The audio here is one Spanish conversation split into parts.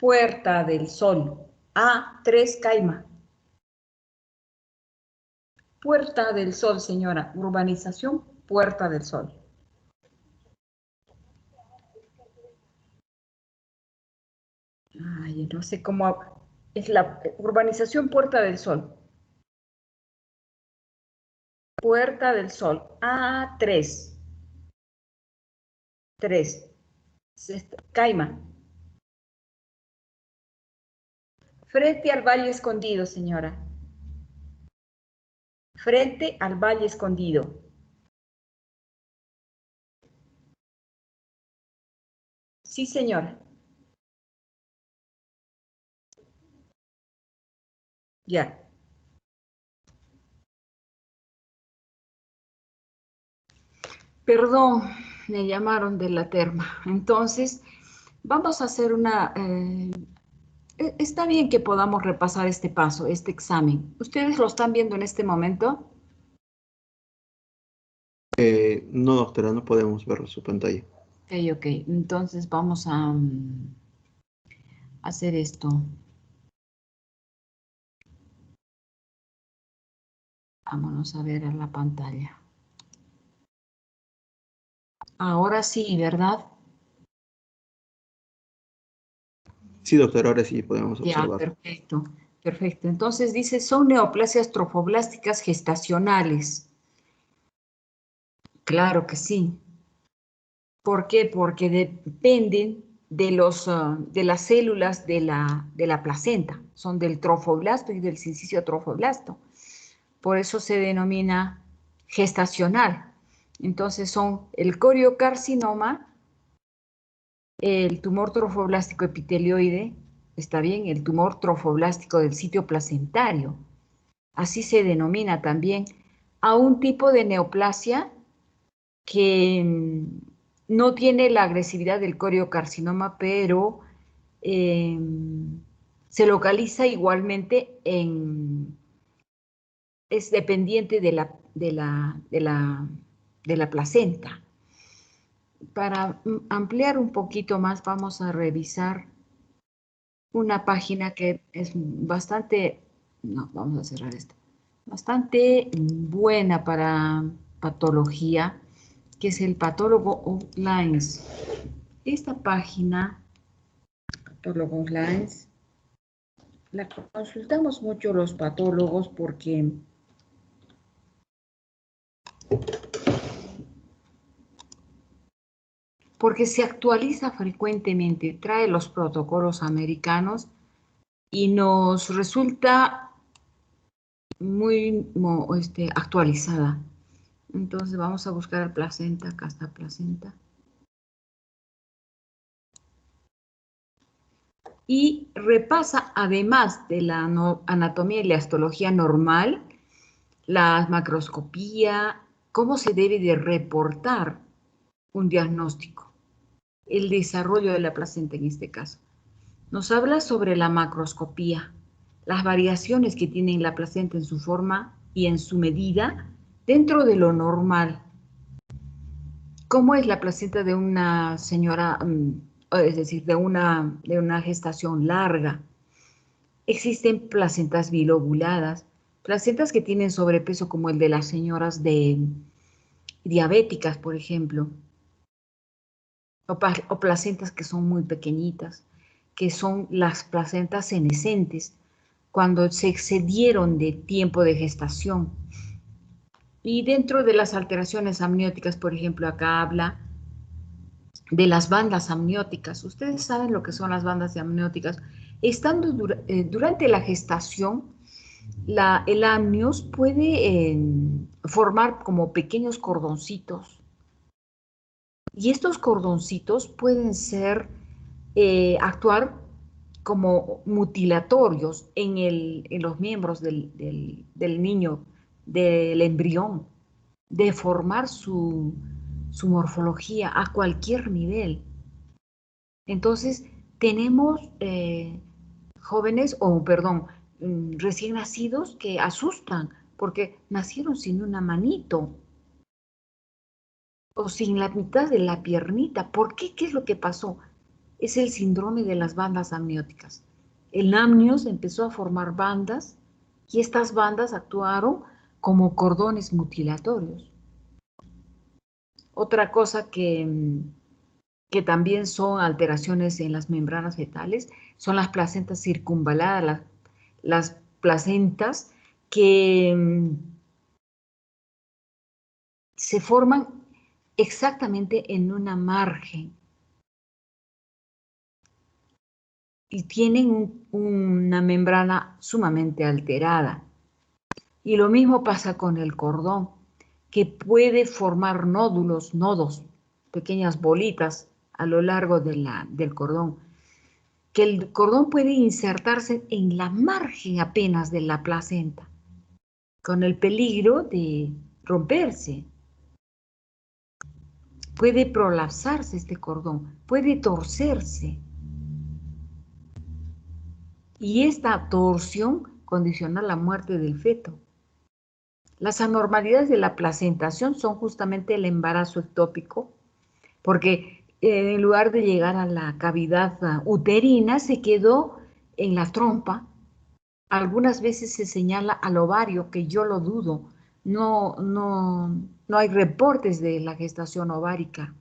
Puerta del Sol. A3, Caima. Puerta del Sol, señora. Urbanización Puerta del Sol. Ay, no sé cómo... Es la urbanización Puerta del Sol. Puerta del Sol. A3. 3. Caima. Frente al Valle Escondido, señora. Frente al Valle Escondido. Sí, señora. Ya. Perdón, me llamaron de la terma. Entonces, vamos a hacer una... está bien que podamos repasar este paso, este examen. ¿Ustedes lo están viendo en este momento? No, doctora, no podemos ver su pantalla. Ok, ok. Entonces vamos a hacer esto. Vámonos a ver a la pantalla. Ahora sí, ¿verdad? Sí, doctora, ahora sí podemos Ya, observar. perfecto. Perfecto. Entonces dice, son neoplasias trofoblásticas gestacionales. Claro que sí. ¿Por qué? Porque dependen de las células de la placenta. Son del trofoblasto y del sincicio trofoblasto. Por eso se denomina gestacional. Entonces son el coriocarcinoma, el tumor trofoblástico epitelioide, está bien, el tumor trofoblástico del sitio placentario. Así se denomina también a un tipo de neoplasia que no tiene la agresividad del coriocarcinoma, pero eh, se localiza igualmente es dependiente de la placenta. Para ampliar un poquito más, vamos a revisar una página que es bastante, no, vamos a cerrar esta, bastante buena para patología, que es el Patólogo Online. Esta página, Patólogo Online, la consultamos mucho los patólogos porque se actualiza frecuentemente, trae los protocolos americanos y nos resulta muy actualizada. Entonces vamos a buscar el placenta, acá está placenta. Y repasa, además de la anatomía y la histología normal, la macroscopía, cómo se debe de reportar un diagnóstico, el desarrollo de la placenta en este caso. Nos habla sobre la macroscopía, las variaciones que tiene la placenta en su forma y en su medida dentro de lo normal. ¿Cómo es la placenta de una señora, es decir, de una gestación larga? Existen placentas bilobuladas, placentas que tienen sobrepeso como el de las señoras diabéticas, por ejemplo, o placentas que son muy pequeñitas, que son las placentas senescentes, cuando se excedieron de tiempo de gestación. Y dentro de las alteraciones amnióticas, por ejemplo, acá habla de las bandas amnióticas. Ustedes saben lo que son las bandas amnióticas. Estando durante la gestación, el amnios puede formar como pequeños cordoncitos. Y estos cordoncitos pueden actuar como mutilatorios en los miembros del niño, del embrión, deformar su morfología a cualquier nivel. Entonces, tenemos jóvenes, recién nacidos que asustan porque nacieron sin una manito o sin la mitad de la piernita. ¿Por qué? ¿Qué es lo que pasó? es el síndrome de las bandas amnióticas. El amnios empezó a formar bandas y estas bandas actuaron como cordones mutilatorios. Otra cosa que también son alteraciones en las membranas fetales son las placentas circunvaladas, las placentas que se forman exactamente en una margen y tienen una membrana sumamente alterada. Y lo mismo pasa con el cordón, que puede formar nódulos, nodos, pequeñas bolitas a lo largo del cordón, que el cordón puede insertarse en la margen apenas de la placenta, con el peligro de romperse. Puede prolapsarse este cordón, puede torcerse. Y esta torsión condiciona la muerte del feto. Las anormalidades de la placentación son justamente el embarazo ectópico, porque en lugar de llegar a la cavidad uterina, se quedó en la trompa. Algunas veces se señala al ovario, que yo lo dudo. No hay reportes de la gestación ovárica.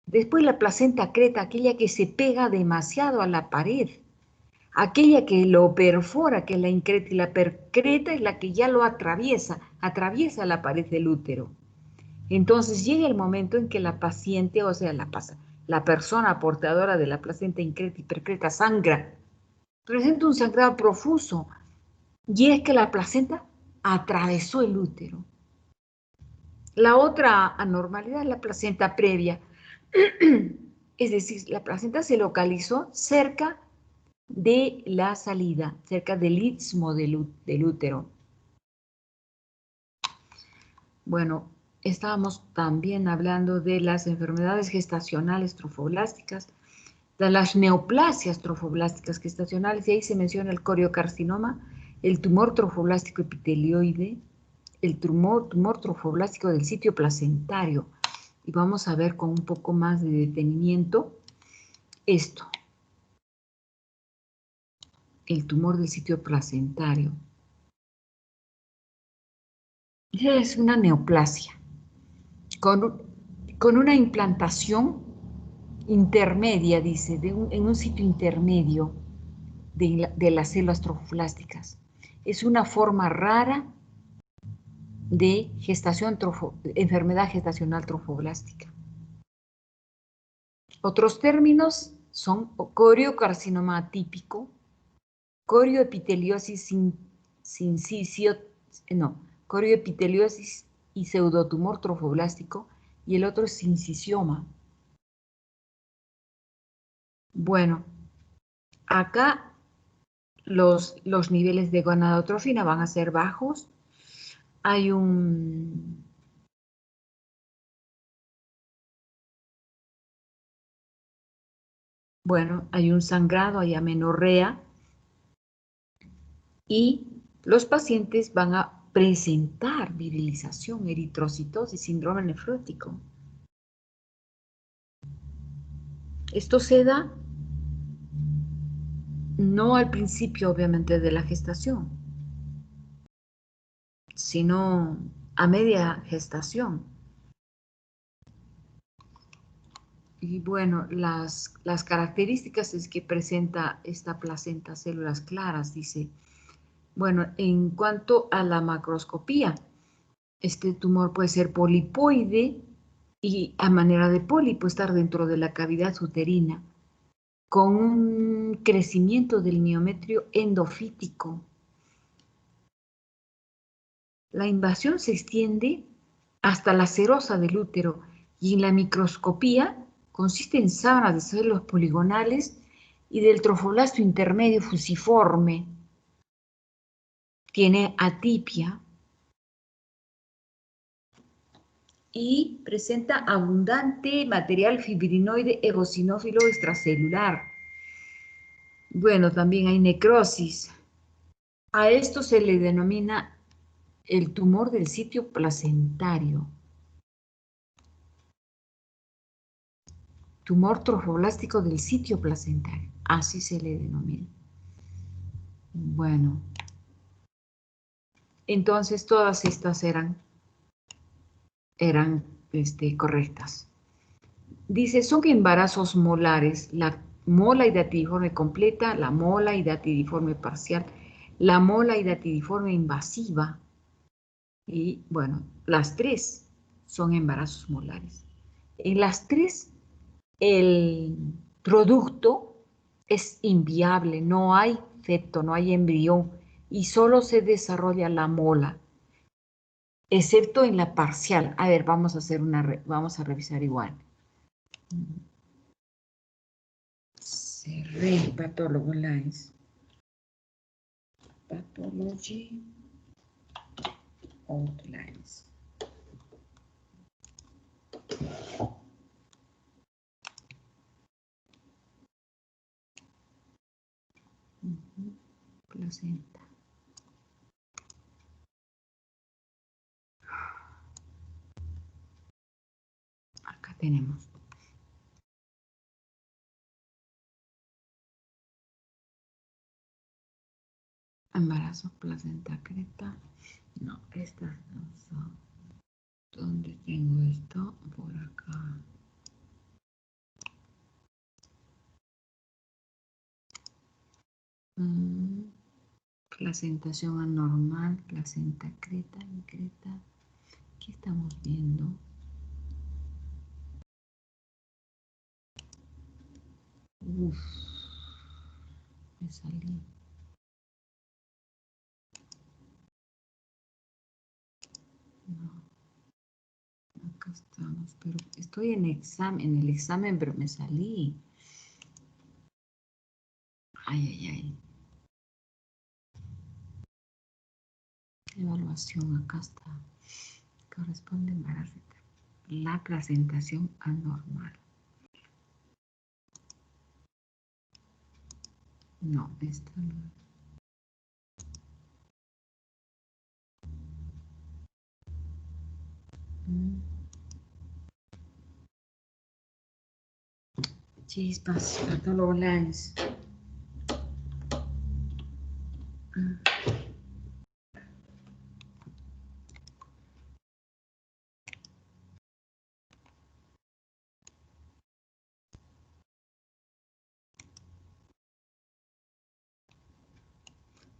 Después la placenta creta, aquella que se pega demasiado a la pared. Aquella que lo perfora, que la increta, y la percreta es la que ya lo atraviesa la pared del útero. Entonces llega el momento en que la paciente, o sea, la persona portadora de la placenta increta y percreta sangra, presenta un sangrado profuso, y es que la placenta atravesó el útero. La otra anormalidad es la placenta previa, es decir, la placenta se localizó cerca de la salida, cerca del istmo del útero. Bueno, estábamos también hablando de las enfermedades gestacionales trofoblásticas, de las neoplasias trofoblásticas gestacionales, y ahí se menciona el coriocarcinoma, el tumor trofoblástico epitelioide, el tumor trofoblástico del sitio placentario. Y vamos a ver con un poco más de detenimiento esto. El tumor del sitio placentario. Es una neoplasia con una implantación intermedia, dice, en un sitio intermedio de las células trofoblásticas. Es una forma rara de enfermedad gestacional trofoblástica. Otros términos son coriocarcinoma atípico, corioepiteliosis corioepiteliosis y pseudotumor trofoblástico, y el otro es sincicioma. Bueno, acá los niveles de gonadotrofina van a ser bajos. Hay un sangrado, hay amenorrea, y los pacientes van a presentar virilización, eritrocitosis, síndrome nefrótico. Esto se da no al principio, obviamente, de la gestación, sino a media gestación. Y bueno, las características es que presenta esta placenta células claras, dice. Bueno, en cuanto a la macroscopía, este tumor puede ser polipoide y a manera de pólipo estar dentro de la cavidad uterina, con un crecimiento del miometrio endofítico. La invasión se extiende hasta la serosa del útero, y en la microscopía consiste en sábanas de células poligonales y del trofoblasto intermedio fusiforme. Tiene atipia y presenta abundante material fibrinoide eosinófilo extracelular. Bueno, también hay necrosis. A esto se le denomina el tumor del sitio placentario. tumor trofoblástico del sitio placentario, así se le denomina. Bueno, entonces todas estas eran correctas. Dice, son embarazos molares, la mola hidatidiforme completa, la mola hidatidiforme parcial, la mola hidatidiforme invasiva, y bueno, las tres son embarazos molares. En las tres, el producto es inviable, no hay feto, no hay embrión, y solo se desarrolla la mola, excepto en la parcial. A ver, vamos a revisar igual. Cerré Pathology Lines. Pathology Outlines. Placenta. Acá tenemos. Embarazo, placenta, creta. No, estas no son. ¿Dónde tengo esto? Por acá. Placentación anormal, placenta, creta, creta. ¿Qué estamos viendo? Uf, me salí. No, acá estamos, pero estoy en el examen, pero me salí. Ay, ay, ay. Evaluación, acá está. Corresponde embarazo. La placentación anormal. No, esto no. Chispas, Pathology Lines.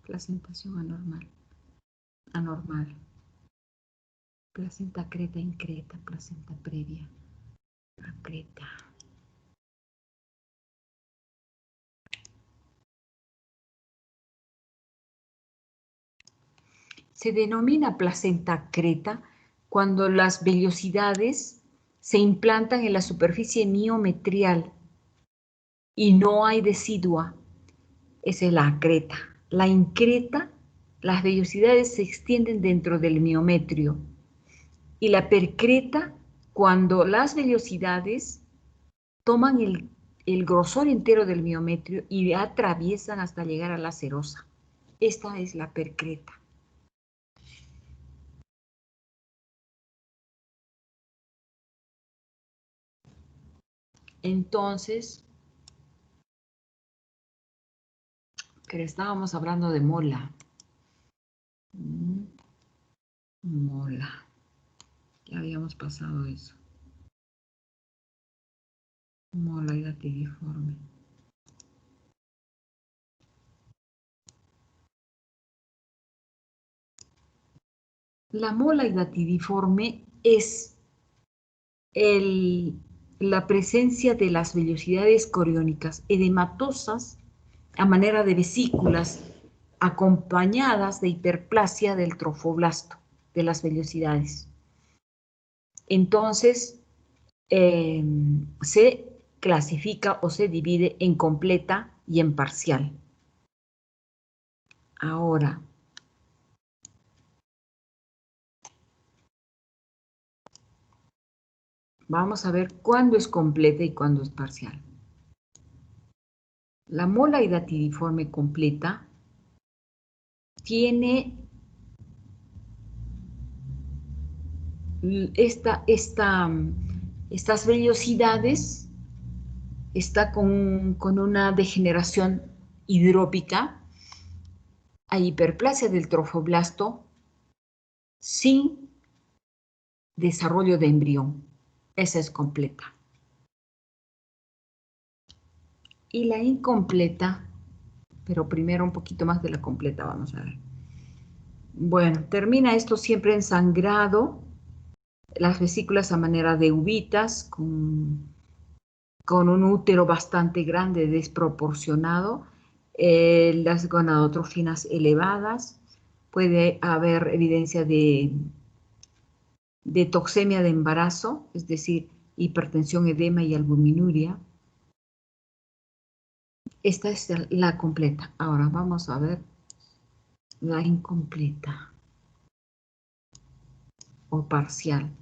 Placentación anormal. Anormal. Placenta creta increta, placenta previa. Creta. Se denomina placenta creta cuando las vellosidades se implantan en la superficie miometrial y no hay decidua. Esa es la creta. La increta, las vellosidades se extienden dentro del miometrio. Y la percreta, cuando las vellosidades toman el grosor entero del miometrio y atraviesan hasta llegar a la serosa. Esta es la percreta. Entonces, que estábamos hablando de mola. Mola. Ya habíamos pasado eso. Mola hidatidiforme. La mola hidatidiforme es la presencia de las vellosidades coriónicas edematosas a manera de vesículas acompañadas de hiperplasia del trofoblasto, de las vellosidades. Entonces, se clasifica o se divide en completa y en parcial. Ahora, vamos a ver cuándo es completa y cuándo es parcial. La mola hidatidiforme completa tiene estas vellosidades está con una degeneración hidrópica, hay hiperplasia del trofoblasto sin desarrollo de embrión. Esa es completa. Y la incompleta, pero primero un poquito más de la completa, vamos a ver. Bueno, termina esto siempre en sangrado, las vesículas a manera de uvitas, con un útero bastante grande, desproporcionado, las gonadotrofinas elevadas, puede haber evidencia de toxemia de embarazo, es decir, hipertensión, edema y albuminuria. Esta es la completa. Ahora vamos a ver la incompleta o parcial.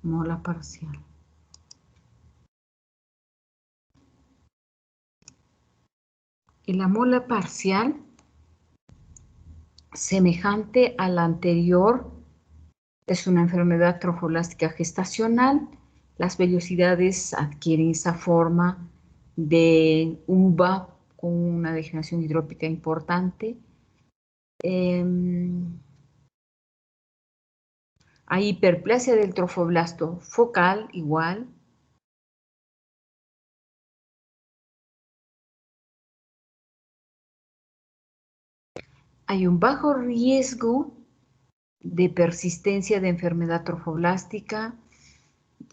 Mola parcial. En la mola parcial, semejante a la anterior, es una enfermedad trofoblástica gestacional. Las vellosidades adquieren esa forma de uva con una degeneración hidrópica importante. Hay hiperplasia del trofoblasto focal, igual. Hay un bajo riesgo de persistencia de enfermedad trofoblástica.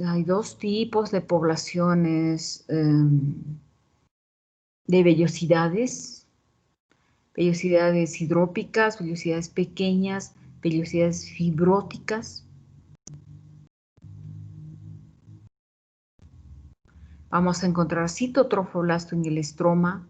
Hay dos tipos de poblaciones de vellosidades hidrópicas, vellosidades pequeñas, vellosidades fibróticas. Vamos a encontrar citotrofoblasto en el estroma.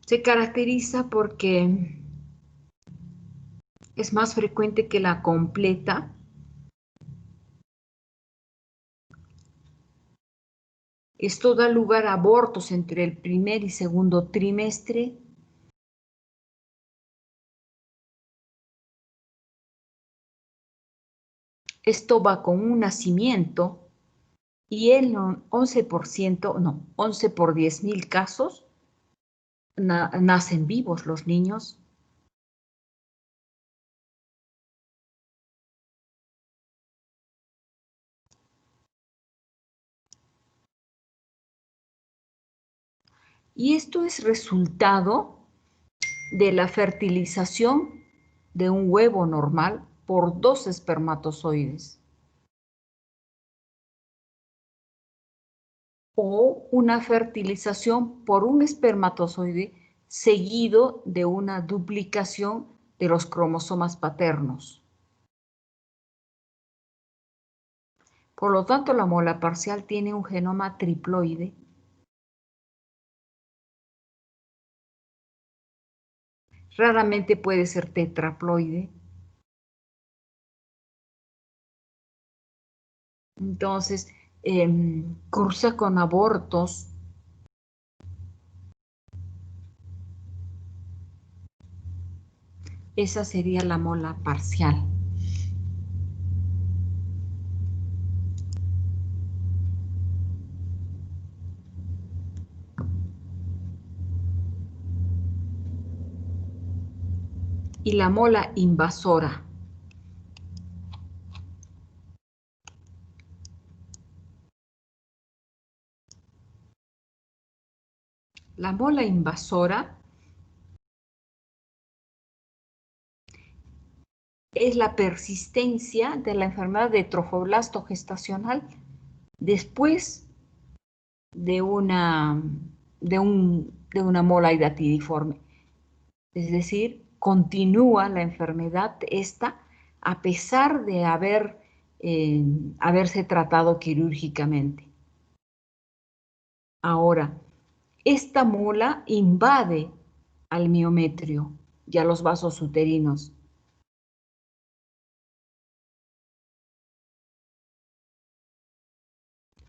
Se caracteriza porque es más frecuente que la completa. Esto da lugar a abortos entre el primer y segundo trimestre. Esto va con un nacimiento y el 11%, no, 11 por 10.000 casos nacen vivos los niños. Y esto es resultado de la fertilización de un huevo normal por 2 espermatozoides. O una fertilización por un espermatozoide seguido de una duplicación de los cromosomas paternos. Por lo tanto, la mola parcial tiene un genoma triploide. Raramente puede ser tetraploide. Entonces, cursa con abortos. Esa sería la mola parcial. Y la mola invasora. La mola invasora es la persistencia de la enfermedad de trofoblasto gestacional después de una mola hidatidiforme. Es decir, continúa la enfermedad esta a pesar de haberse tratado quirúrgicamente. Ahora, esta mola invade al miometrio y a los vasos uterinos.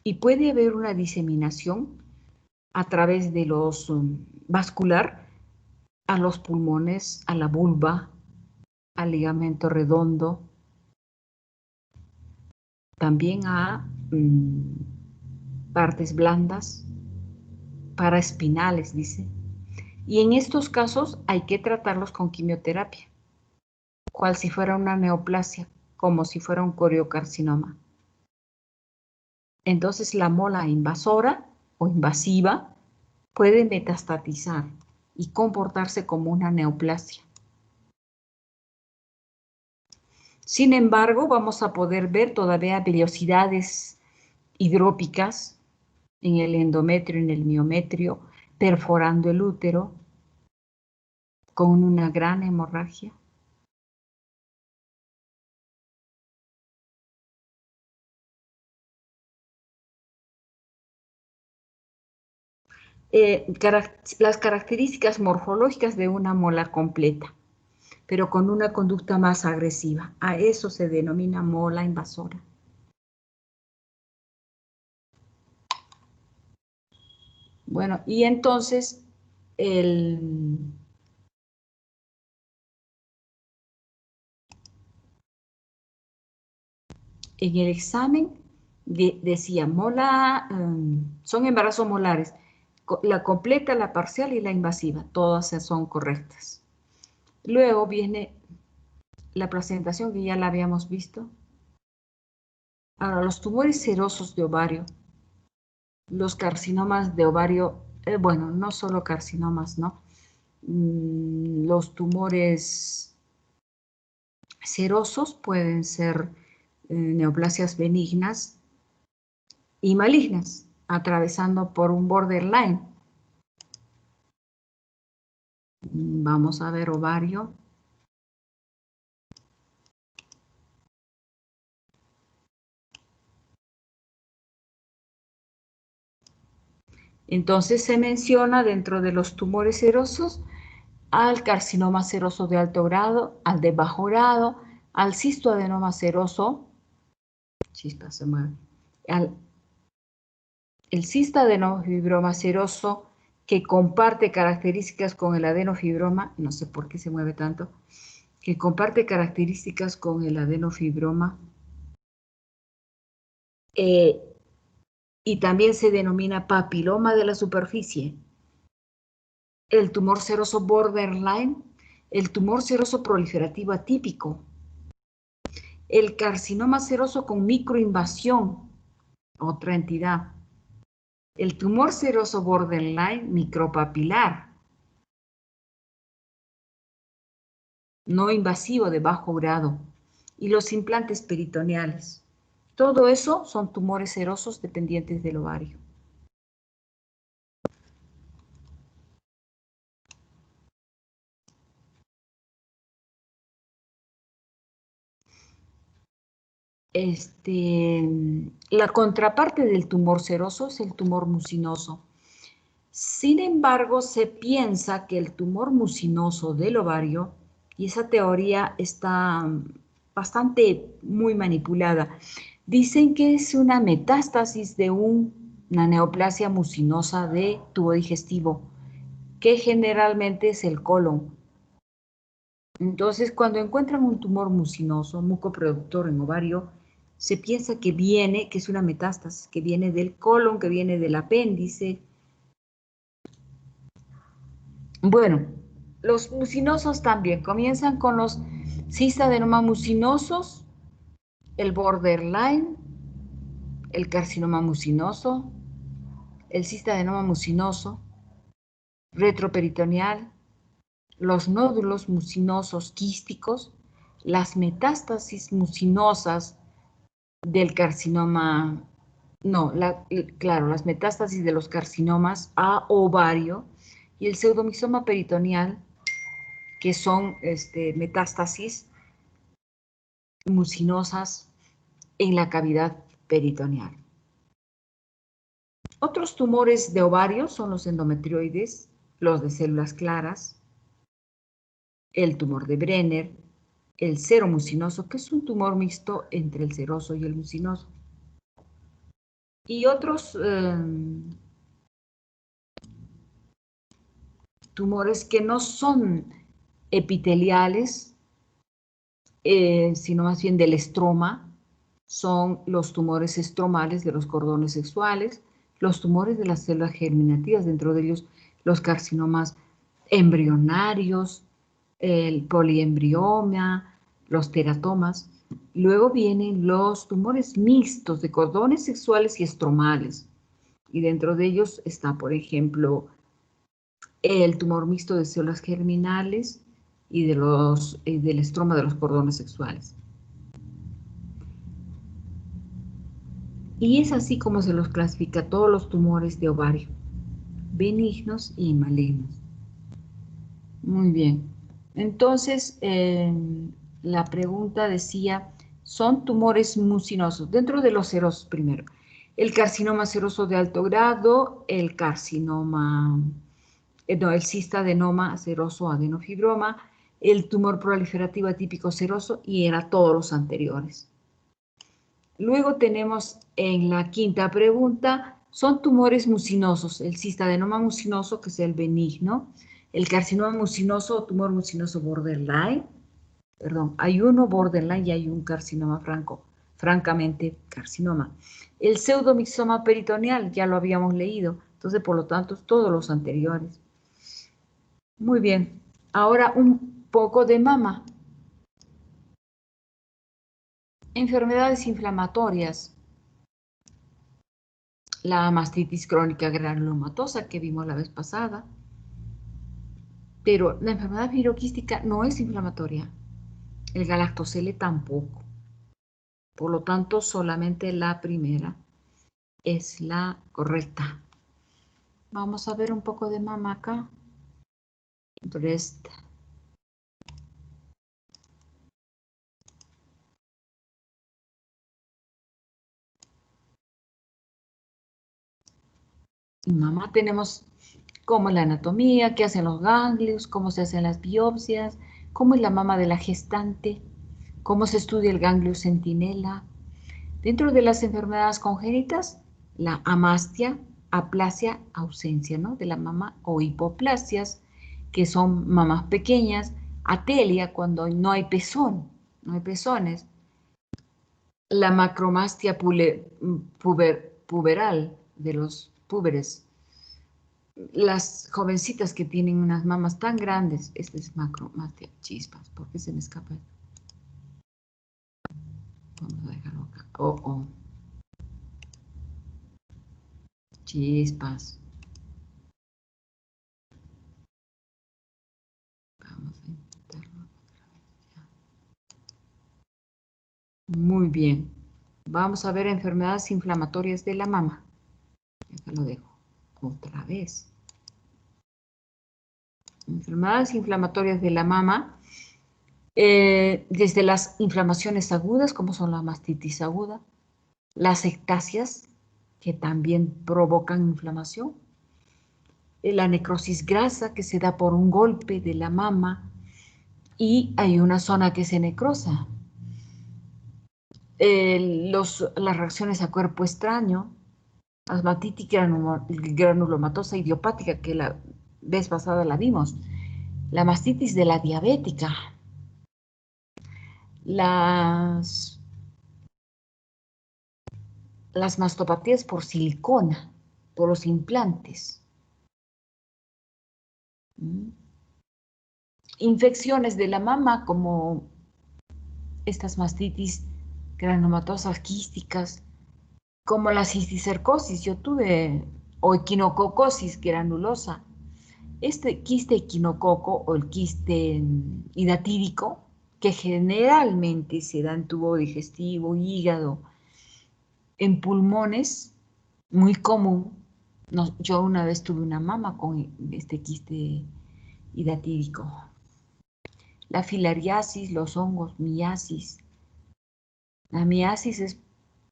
Y puede haber una diseminación a través de los vascular a los pulmones, a la vulva, al ligamento redondo, también a partes blandas, paraespinales, dice. Y en estos casos hay que tratarlos con quimioterapia, cual si fuera una neoplasia, como si fuera un coriocarcinoma. Entonces la mola invasora o invasiva puede metastatizar y comportarse como una neoplasia. Sin embargo, vamos a poder ver todavía vellosidades hidrópicas en el endometrio, en el miometrio, perforando el útero con una gran hemorragia. Las características morfológicas de una mola completa, pero con una conducta más agresiva. A eso se denomina mola invasora. Bueno, y entonces en el examen decía mola, son embarazos molares, la completa, la parcial y la invasiva, todas son correctas. Luego viene la presentación que ya la habíamos visto. Ahora, los tumores serosos de ovario, los carcinomas de ovario, bueno, no solo carcinomas, ¿no? Los tumores serosos pueden ser neoplasias benignas y malignas, atravesando por un borderline. Vamos a ver ovario. Entonces se menciona dentro de los tumores serosos al carcinoma seroso de alto grado, al de bajo grado, al cistoadenoma seroso, chispa se mueve, el cistoadenofibroma seroso que comparte características con el adenofibroma, no sé por qué se mueve tanto, que comparte características con el adenofibroma, y también se denomina papiloma de la superficie. El tumor seroso borderline, el tumor seroso proliferativo atípico, el carcinoma seroso con microinvasión, otra entidad, el tumor seroso borderline micropapilar, no invasivo de bajo grado, y los implantes peritoneales. Todo eso son tumores serosos dependientes del ovario. La contraparte del tumor seroso es el tumor mucinoso. Sin embargo, se piensa que el tumor mucinoso del ovario, y esa teoría está bastante muy manipulada, dicen que es una metástasis de una neoplasia mucinosa de tubo digestivo, que generalmente es el colon. Entonces, cuando encuentran un tumor mucinoso, mucoproductor en ovario, se piensa que es una metástasis, que viene del colon, que viene del apéndice. Bueno, los mucinosos también comienzan con los cistadenoma mucinosos, el borderline, el carcinoma mucinoso, el cistadenoma mucinoso, retroperitoneal, los nódulos mucinosos quísticos, las metástasis mucinosas del carcinoma No, claro, las metástasis de los carcinomas a ovario y el pseudomixoma peritoneal, que son metástasis mucinosas en la cavidad peritoneal. Otros tumores de ovario son los endometrioides, los de células claras, el tumor de Brenner, el seromucinoso, que es un tumor mixto entre el seroso y el mucinoso. Y otros tumores que no son epiteliales, sino más bien del estroma, son los tumores estromales de los cordones sexuales, los tumores de las células germinativas, dentro de ellos los carcinomas embrionarios, el poliembrioma, los teratomas. Luego vienen los tumores mixtos de cordones sexuales y estromales. Y dentro de ellos está, por ejemplo, el tumor mixto de células germinales y del estroma de los cordones sexuales. Y es así como se los clasifica todos los tumores de ovario, benignos y malignos. Muy bien. Entonces, la pregunta decía, son tumores mucinosos, dentro de los serosos primero. El carcinoma seroso de alto grado, el carcinoma, el cistadenoma seroso adenofibroma, el tumor proliferativo atípico seroso y era todos los anteriores. Luego tenemos en la quinta pregunta, son tumores mucinosos, el cistadenoma mucinoso, que es el benigno, el carcinoma mucinoso o tumor mucinoso borderline, perdón, hay uno borderline y hay un carcinoma francamente carcinoma. El pseudomixoma peritoneal, ya lo habíamos leído, entonces por lo tanto todos los anteriores. Muy bien, ahora un poco de mama. Enfermedades inflamatorias. La mastitis crónica granulomatosa que vimos la vez pasada. Pero la enfermedad piroquística no es inflamatoria. El galactosele tampoco. Por lo tanto, solamente la primera es la correcta. Vamos a ver un poco de mama acá. Breast. En mama tenemos cómo es la anatomía, qué hacen los ganglios, cómo se hacen las biopsias, cómo es la mama de la gestante, cómo se estudia el ganglio centinela. Dentro de las enfermedades congénitas, la amastia, aplasia, ausencia, ¿no?, de la mama, o hipoplasias, que son mamas pequeñas, atelia, cuando no hay pezón, no hay pezones, la macromastia puberal de los púberes, las jovencitas que tienen unas mamas tan grandes, esta es macromastia, chispas, ¿por qué se me escapa? Vamos a dejarlo acá, chispas. Vamos a intentarlo otra vez ya. Muy bien. Vamos a ver enfermedades inflamatorias de la mama. Acá lo dejo. Otra vez. Enfermedades inflamatorias de la mama. Desde las inflamaciones agudas, como son la mastitis aguda, las ectasias, que también provocan inflamación, la necrosis grasa, que se da por un golpe de la mama, y hay una zona que se necrosa. Las reacciones a cuerpo extraño, asmatitis granulomatosa idiopática, que la vez pasada la vimos, la mastitis de la diabética, las mastopatías por silicona, por los implantes, infecciones de la mama como estas mastitis granulomatosas quísticas, como la cisticercosis, yo tuve, o equinococosis granulosa. Este quiste equinococo o el quiste hidatídico, que generalmente se da en tubo digestivo, hígado, en pulmones, muy común. Yo una vez tuve una mama con este quiste hidatídico. La filariasis, los hongos, miasis. La miasis es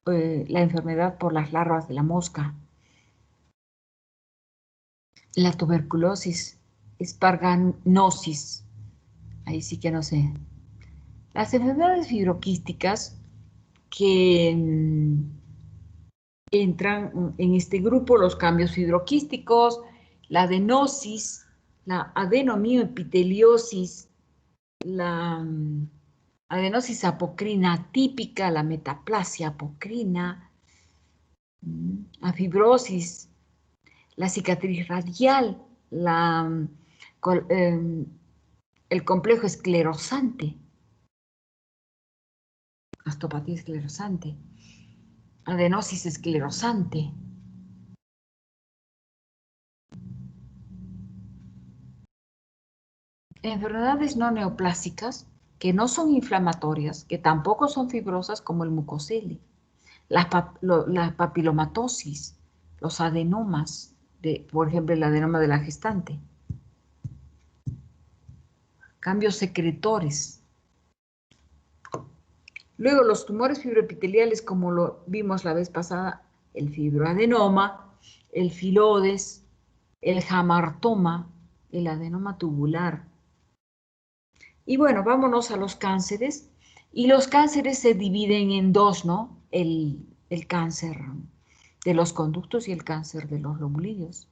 la enfermedad por las larvas de la mosca. La tuberculosis, esparganosis. Ahí sí que no sé. Las enfermedades fibroquísticas que entran en este grupo, los cambios fibroquísticos, la adenosis, la adenomioepiteliosis, la adenosis apocrina típica, la metaplasia apocrina, la fibrosis, la cicatriz radial, el complejo esclerosante, astopatía esclerosante, adenosis esclerosante. Enfermedades no neoplásicas que no son inflamatorias, que tampoco son fibrosas como el mucosele, la papilomatosis, los adenomas, por ejemplo, el adenoma de la gestante, cambios secretores. Luego los tumores fibroepiteliales, como lo vimos la vez pasada, el fibroadenoma, el filodes, el hamartoma, el adenoma tubular. Y bueno, vámonos a los cánceres. Y los cánceres se dividen en dos, ¿no? El cáncer de los conductos y el cáncer de los lobulillos.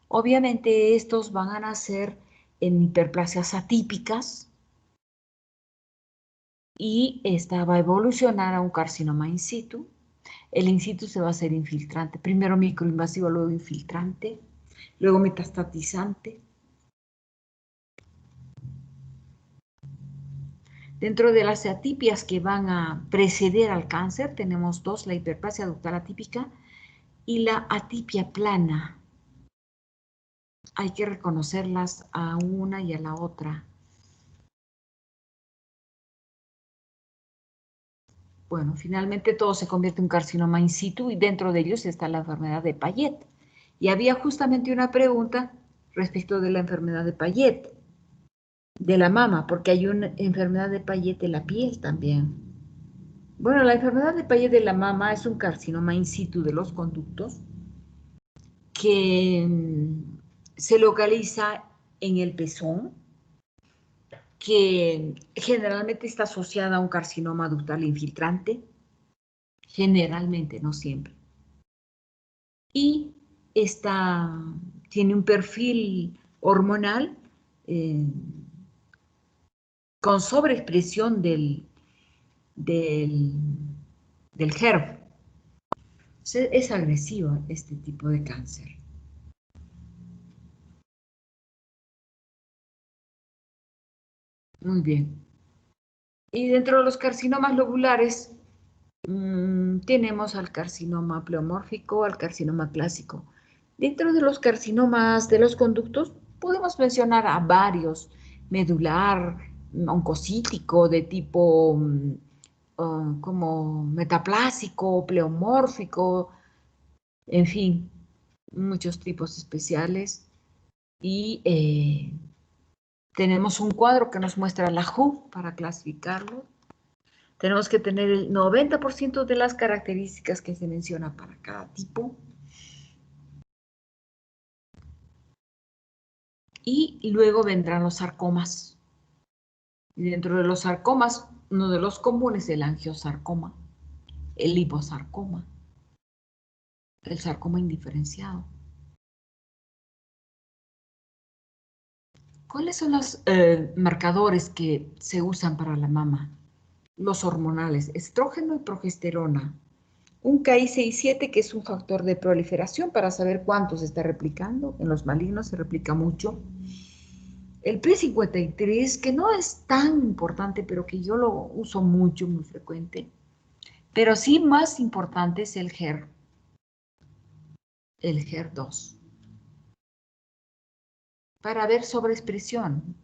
Obviamente estos van a nacer en hiperplasias atípicas y esta va a evolucionar a un carcinoma in situ. El in situ se va a hacer infiltrante, primero microinvasivo, luego infiltrante, luego metastatizante. Dentro de las atipias que van a preceder al cáncer, tenemos dos, la hiperplasia ductal atípica y la atipia plana. Hay que reconocerlas a una y a la otra. Bueno, finalmente todo se convierte en un carcinoma in situ y dentro de ellos está la enfermedad de Payet. Y había justamente una pregunta respecto de la enfermedad de Payet, de la mama, porque hay una enfermedad de Payet de la piel también. Bueno, la enfermedad de Payet de la mama es un carcinoma in situ de los conductos que se localiza en el pezón, que generalmente está asociada a un carcinoma ductal infiltrante, generalmente, no siempre. Y tiene un perfil hormonal con sobreexpresión del HER2. Es agresivo este tipo de cáncer. Muy bien. Y dentro de los carcinomas lobulares tenemos al carcinoma pleomórfico, al carcinoma clásico. Dentro de los carcinomas de los conductos podemos mencionar a varios: medular, oncocítico de tipo como metaplásico, pleomórfico, en fin, muchos tipos especiales. Y tenemos un cuadro que nos muestra la WHO para clasificarlo. Tenemos que tener el 90% de las características que se menciona para cada tipo. Y luego vendrán los sarcomas. Y dentro de los sarcomas, uno de los comunes es el angiosarcoma, el liposarcoma, el sarcoma indiferenciado. ¿Cuáles son los marcadores que se usan para la mama? Los hormonales, estrógeno y progesterona. Un Ki67, que es un factor de proliferación para saber cuánto se está replicando. En los malignos se replica mucho. El P53, que no es tan importante, pero que yo lo uso mucho, muy frecuente. Pero sí más importante es el HER2. Para ver sobreexpresión,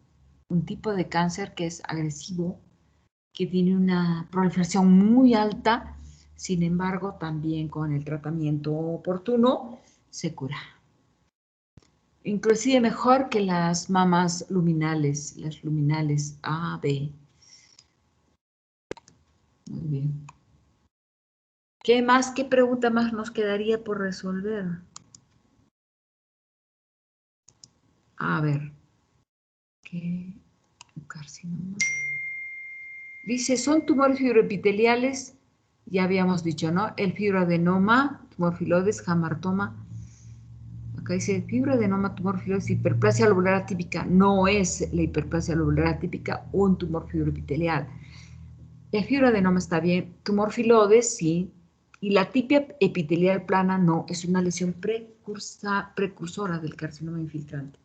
un tipo de cáncer que es agresivo, que tiene una proliferación muy alta, Sin embargo, también con el tratamiento oportuno se cura. Inclusive mejor que las mamas luminales, las luminales A, B. Muy bien. ¿Qué más? ¿Qué pregunta más nos quedaría por resolver? A ver. ¿Qué carcinoma? Dice, son tumores fibroepiteliales, ya habíamos dicho, ¿no? El fibroadenoma, tumor filoides, hamartoma. Acá dice fibroadenoma, tumor filoides, hiperplasia lobular atípica. No es la hiperplasia lobular atípica un tumor fibroepitelial. El fibroadenoma está bien, tumor filoides sí, y la tipia epitelial plana no, es una lesión precursora del carcinoma infiltrante.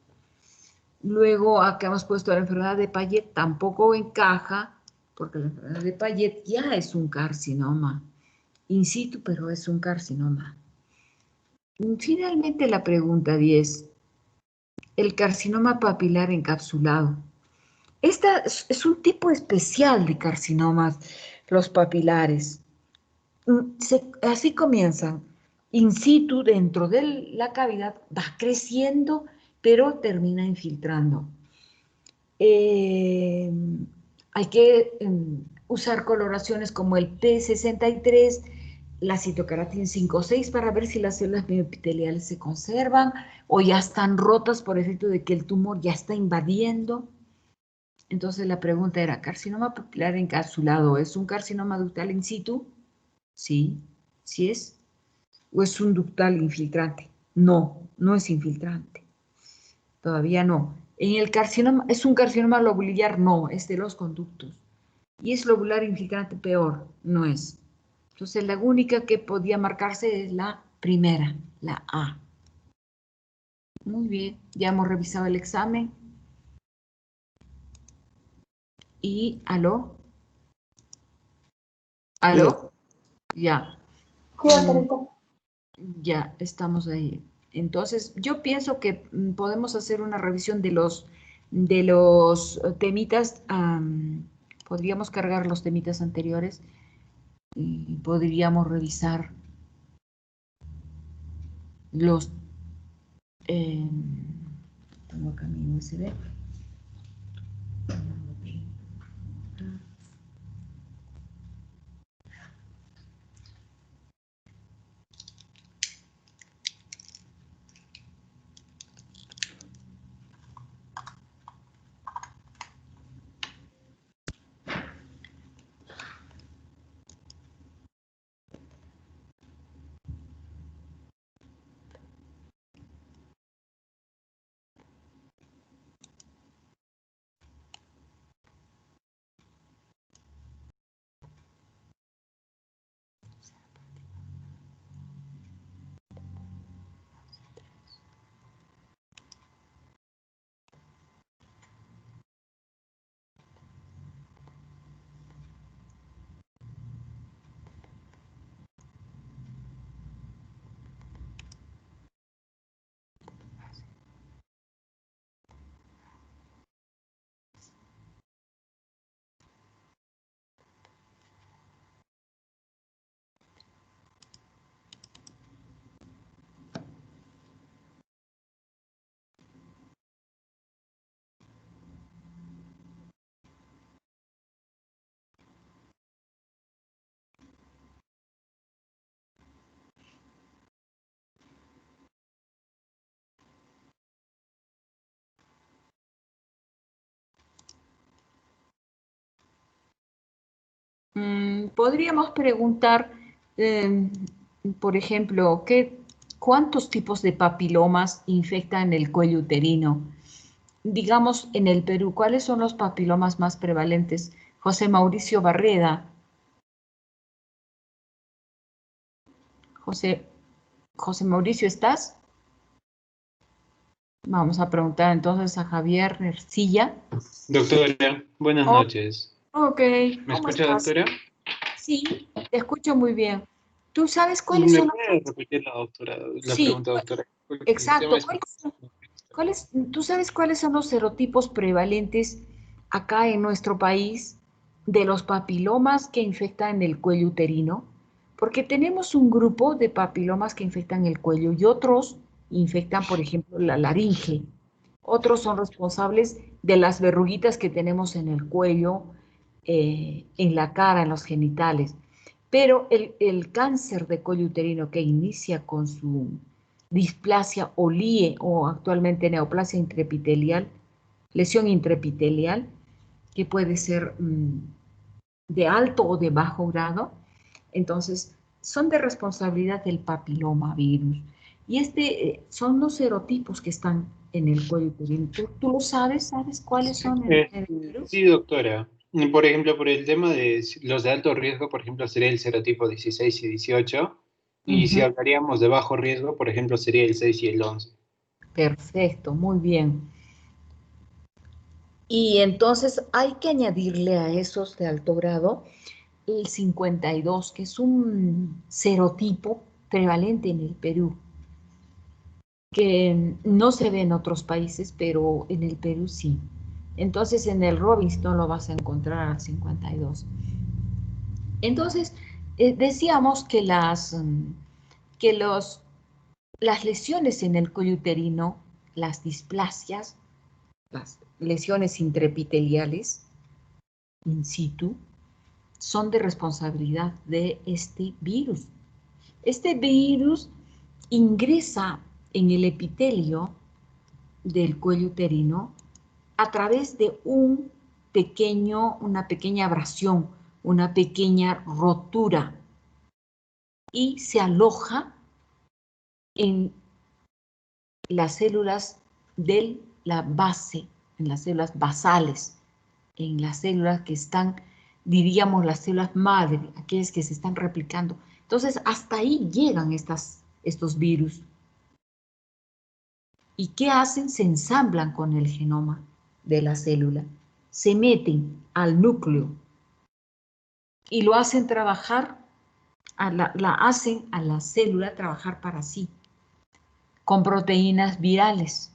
Luego acá hemos puesto la enfermedad de Payet, tampoco encaja, porque la enfermedad de Payet ya es un carcinoma, in situ, pero es un carcinoma. Finalmente la pregunta 10, el carcinoma papilar encapsulado. Esta es un tipo especial de carcinomas, los papilares. Así comienzan, in situ, dentro de la cavidad, va creciendo, pero termina infiltrando. Hay que usar coloraciones como el P63, la citocaratina 5,6 para ver si las células mioepiteliales se conservan o ya están rotas por efecto de que el tumor ya está invadiendo. Entonces la pregunta era, ¿carcinoma papilar encapsulado es un carcinoma ductal in situ? Sí, sí es. ¿O es un ductal infiltrante? No, no es infiltrante. Todavía no. En el carcinoma, ¿es un carcinoma lobular? No, es de los conductos. Y es lobular infiltrante, peor, no es. Entonces la única que podía marcarse es la primera, la A. Muy bien, ya hemos revisado el examen. Y, ¿aló? ¿Aló? Ya. Ya, estamos ahí. Entonces, yo pienso que podemos hacer una revisión de los temitas. Podríamos cargar los temitas anteriores y podríamos revisar los... tengo acá mi USB. Podríamos preguntar, por ejemplo, ¿cuántos tipos de papilomas infectan el cuello uterino? Digamos, en el Perú, ¿cuáles son los papilomas más prevalentes? José Mauricio Barreda. José Mauricio, ¿estás? Vamos a preguntar entonces a Javier Ercilla. Doctora, buenas Oh, noches. ok, ¿Me ¿cómo escucha, estás? doctora? Sí, te escucho muy bien. ¿Tú sabes cuáles ¿Me son puede repetir la Sí, pregunta, doctora? Porque el tema exacto. es un poco... ¿Tú sabes cuáles son los serotipos prevalentes acá en nuestro país de los papilomas que infectan el cuello uterino? Porque tenemos un grupo de papilomas que infectan el cuello y otros infectan, por ejemplo, la laringe. Otros son responsables de las verruguitas que tenemos en el cuello, en la cara, en los genitales. Pero el cáncer de cuello uterino que inicia con su displasia o LIE o actualmente neoplasia intraepitelial, lesión intraepitelial, que puede ser de alto o de bajo grado, entonces son de responsabilidad del papilomavirus. Y son los serotipos que están en el cuello uterino. ¿Tú lo sabes? ¿Sabes cuáles son en el virus? Sí, doctora. Y, por ejemplo, por el tema de los de alto riesgo, por ejemplo, sería el serotipo 16 y 18. Y si Ujú. hablaríamos de bajo riesgo, por ejemplo, sería el 6 y el 11. Perfecto, muy bien. Y entonces hay que añadirle a esos de alto grado el 52, que es un serotipo prevalente en el Perú, que no se ve en otros países, pero en el Perú sí. Entonces en el Robbins no lo vas a encontrar al 52. Entonces decíamos que que las lesiones en el cuello uterino, las displasias, las lesiones intraepiteliales in situ, son de responsabilidad de este virus. Este virus ingresa en el epitelio del cuello uterino a través de una pequeña abrasión, una pequeña rotura y se aloja en las células de la base, en las células basales, en las células que están, diríamos, las células madre, aquellas que se están replicando. Entonces, hasta ahí llegan estos virus. ¿Y qué hacen? Se ensamblan con el genoma de la célula, se meten al núcleo y lo hacen trabajar, la hacen a la célula trabajar para sí, con proteínas virales.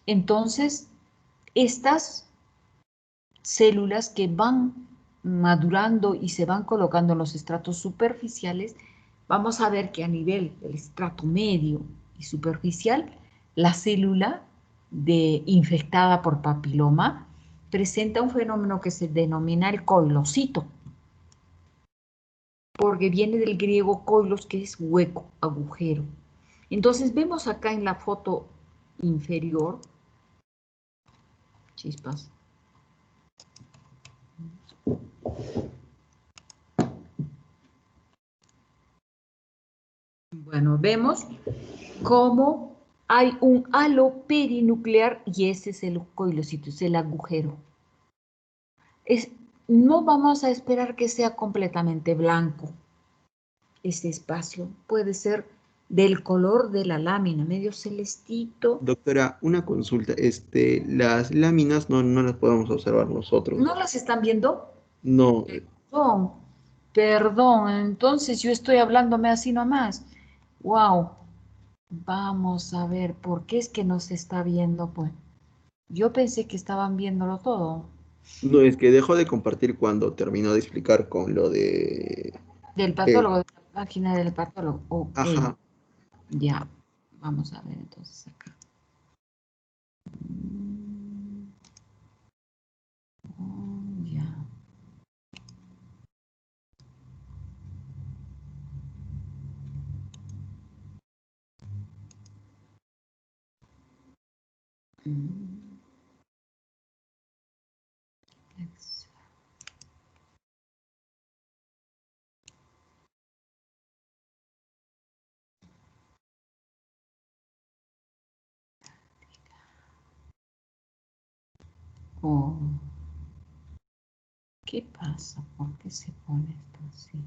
Entonces, estas células que van madurando y se van colocando en los estratos superficiales, vamos a ver que a nivel del estrato medio y superficial, la célula infectada por papiloma presenta un fenómeno que se denomina el coilocito, porque viene del griego koilos, que es hueco, agujero. Entonces vemos acá en la foto inferior, chispas, bueno, vemos cómo hay un halo perinuclear y ese es el coilocito, es el agujero. No vamos a esperar que sea completamente blanco. Este espacio puede ser del color de la lámina, medio celestito. Doctora, una consulta. Las láminas no las podemos observar nosotros. ¿No las están viendo? No, Perdón, perdón, entonces yo estoy hablándome así nomás. Wow, vamos a ver, ¿por qué es que no se está viendo? Pues yo pensé que estaban viéndolo todo. no, es que dejó de compartir cuando terminó de explicar con lo de... Del eh, patólogo, de la página del patólogo. Ok, ajá. ya. Vamos a ver entonces acá. Ya. Oh, ¿qué pasa? ¿Por qué se pone esto así?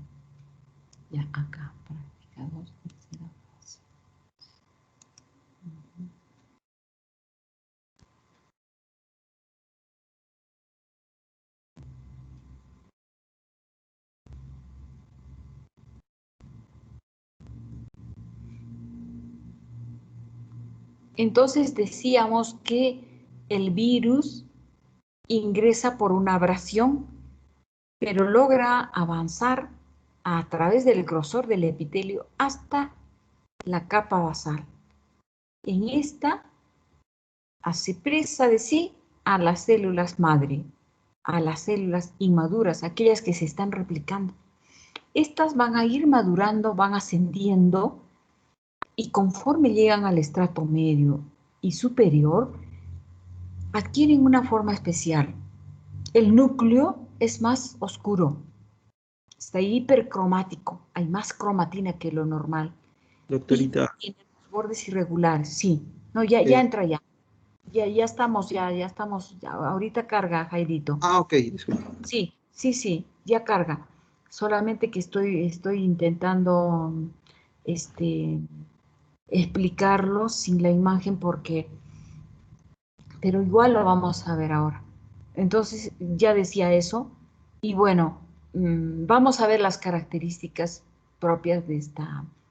Ya acá, práctica 2, tercera fase. Entonces decíamos que el virus ingresa por una abrasión, pero logra avanzar a través del grosor del epitelio hasta la capa basal. En esta hace presa de sí a las células madre, a las células inmaduras, aquellas que se están replicando. Estas van a ir madurando, van ascendiendo y conforme llegan al estrato medio y superior, adquieren una forma especial. El núcleo es más oscuro, está hipercromático, hay más cromatina que lo normal. Y Doctorita, tiene los bordes irregulares, sí. No, ya eh, entra ya. Ya estamos, ya estamos, ahorita carga, Jairito. ok, disculpa. Sí, ya carga. Solamente que estoy intentando explicarlo sin la imagen pero igual lo vamos a ver ahora. Entonces, ya decía eso, y bueno, vamos a ver las características propias de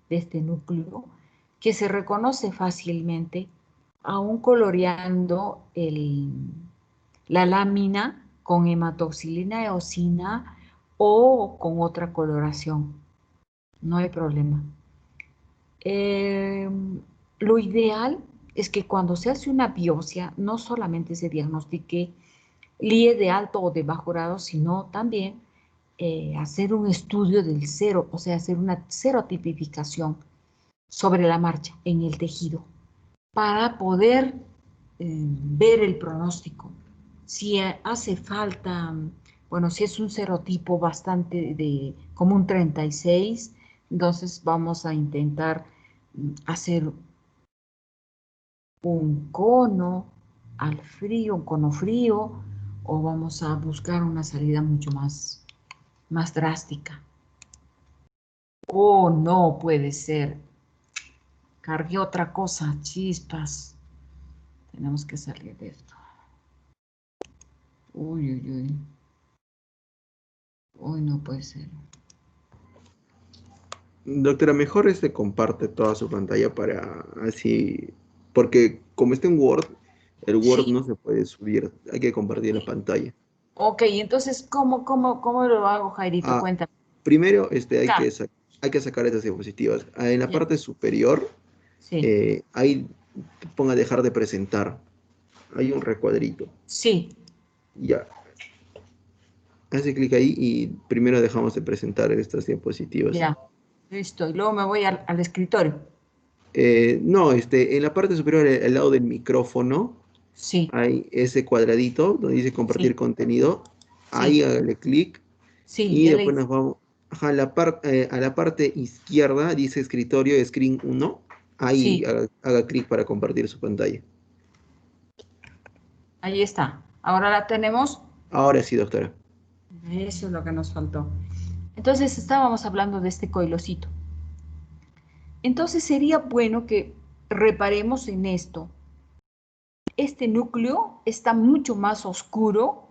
este núcleo, que se reconoce fácilmente, aún coloreando la lámina con hematoxilina eosina o con otra coloración. No hay problema. Lo ideal es que cuando se hace una biopsia no solamente se diagnostique LIE de alto o de bajo grado, sino también hacer un estudio del cero, o sea, hacer una serotipificación sobre la marcha en el tejido para poder ver el pronóstico. Si hace falta, bueno, si es un serotipo bastante como un 36, entonces vamos a intentar hacer un cono al frío, un cono frío, o vamos a buscar una salida mucho más drástica. Oh, no puede ser. Cargué otra cosa, chispas. Tenemos que salir de esto. Uy, uy, uy. Uy, no puede ser. Doctora, mejor comparte toda su pantalla para así, porque como está en Word, el Word Sí. no se puede subir, hay que compartir la pantalla. Ok, entonces, ¿cómo lo hago, Jairito? Ah, Cuéntame. primero Acá. hay que sacar estas diapositivas. En la Ya. parte superior, Sí. ahí ponga dejar de presentar. Hay un recuadrito. Sí. Ya, hace clic ahí y primero dejamos de presentar estas diapositivas. Ya. Listo. Y luego me voy al escritorio. No, en la parte superior, al lado del micrófono, Sí. hay ese cuadradito donde dice compartir Sí. contenido. Ahí Sí. hágale clic Sí. y Ya le después hice. nos vamos ajá, a la parte izquierda, dice escritorio, screen 1. Ahí Sí. haga clic para compartir su pantalla. Ahí está. Ahora la tenemos. Ahora sí, doctora. Eso es lo que nos faltó. Entonces estábamos hablando de este coilocito. Entonces sería bueno que reparemos en esto. Este núcleo está mucho más oscuro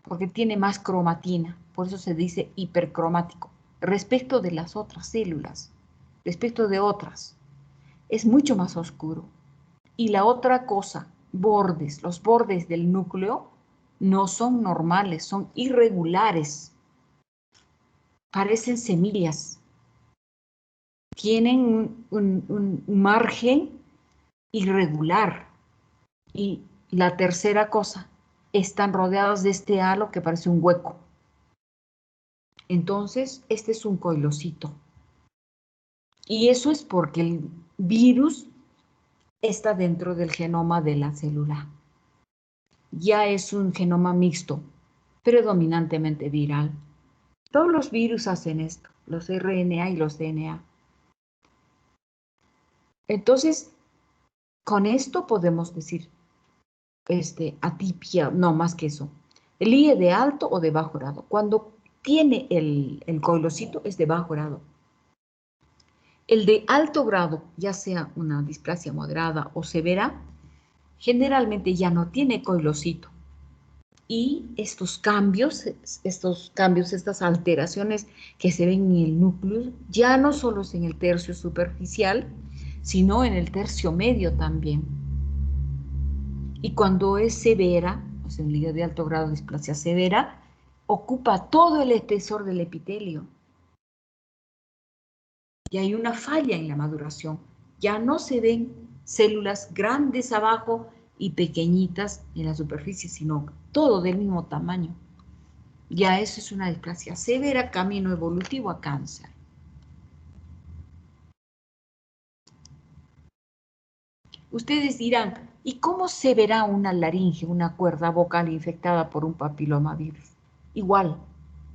porque tiene más cromatina, por eso se dice hipercromático, respecto de las otras células, respecto de otras. Es mucho más oscuro. Y la otra cosa, los bordes del núcleo no son normales, son irregulares, parecen semillas, tienen un margen irregular. Y la tercera cosa, están rodeados de este halo que parece un hueco. Entonces, este es un coilocito. Y eso es porque el virus está dentro del genoma de la célula. Ya es un genoma mixto, predominantemente viral. Todos los virus hacen esto, los RNA y los DNA. Entonces, con esto podemos decir, atipia, no más que eso. El IE de alto o de bajo grado. Cuando tiene el coilocito es de bajo grado. El de alto grado, ya sea una displasia moderada o severa, generalmente ya no tiene coilocito. Y estos cambios, estas alteraciones que se ven en el núcleo, ya no solo es en el tercio superficial, sino en el tercio medio también. Y cuando es severa, o sea, en liga de alto grado de displasia severa, ocupa todo el espesor del epitelio. Y hay una falla en la maduración. Ya no se ven células grandes abajo y pequeñitas en la superficie, sino todo del mismo tamaño. Ya eso es una displasia severa, camino evolutivo a cáncer. Ustedes dirán, ¿y cómo se verá una laringe, una cuerda vocal infectada por un papilomavirus? Igual,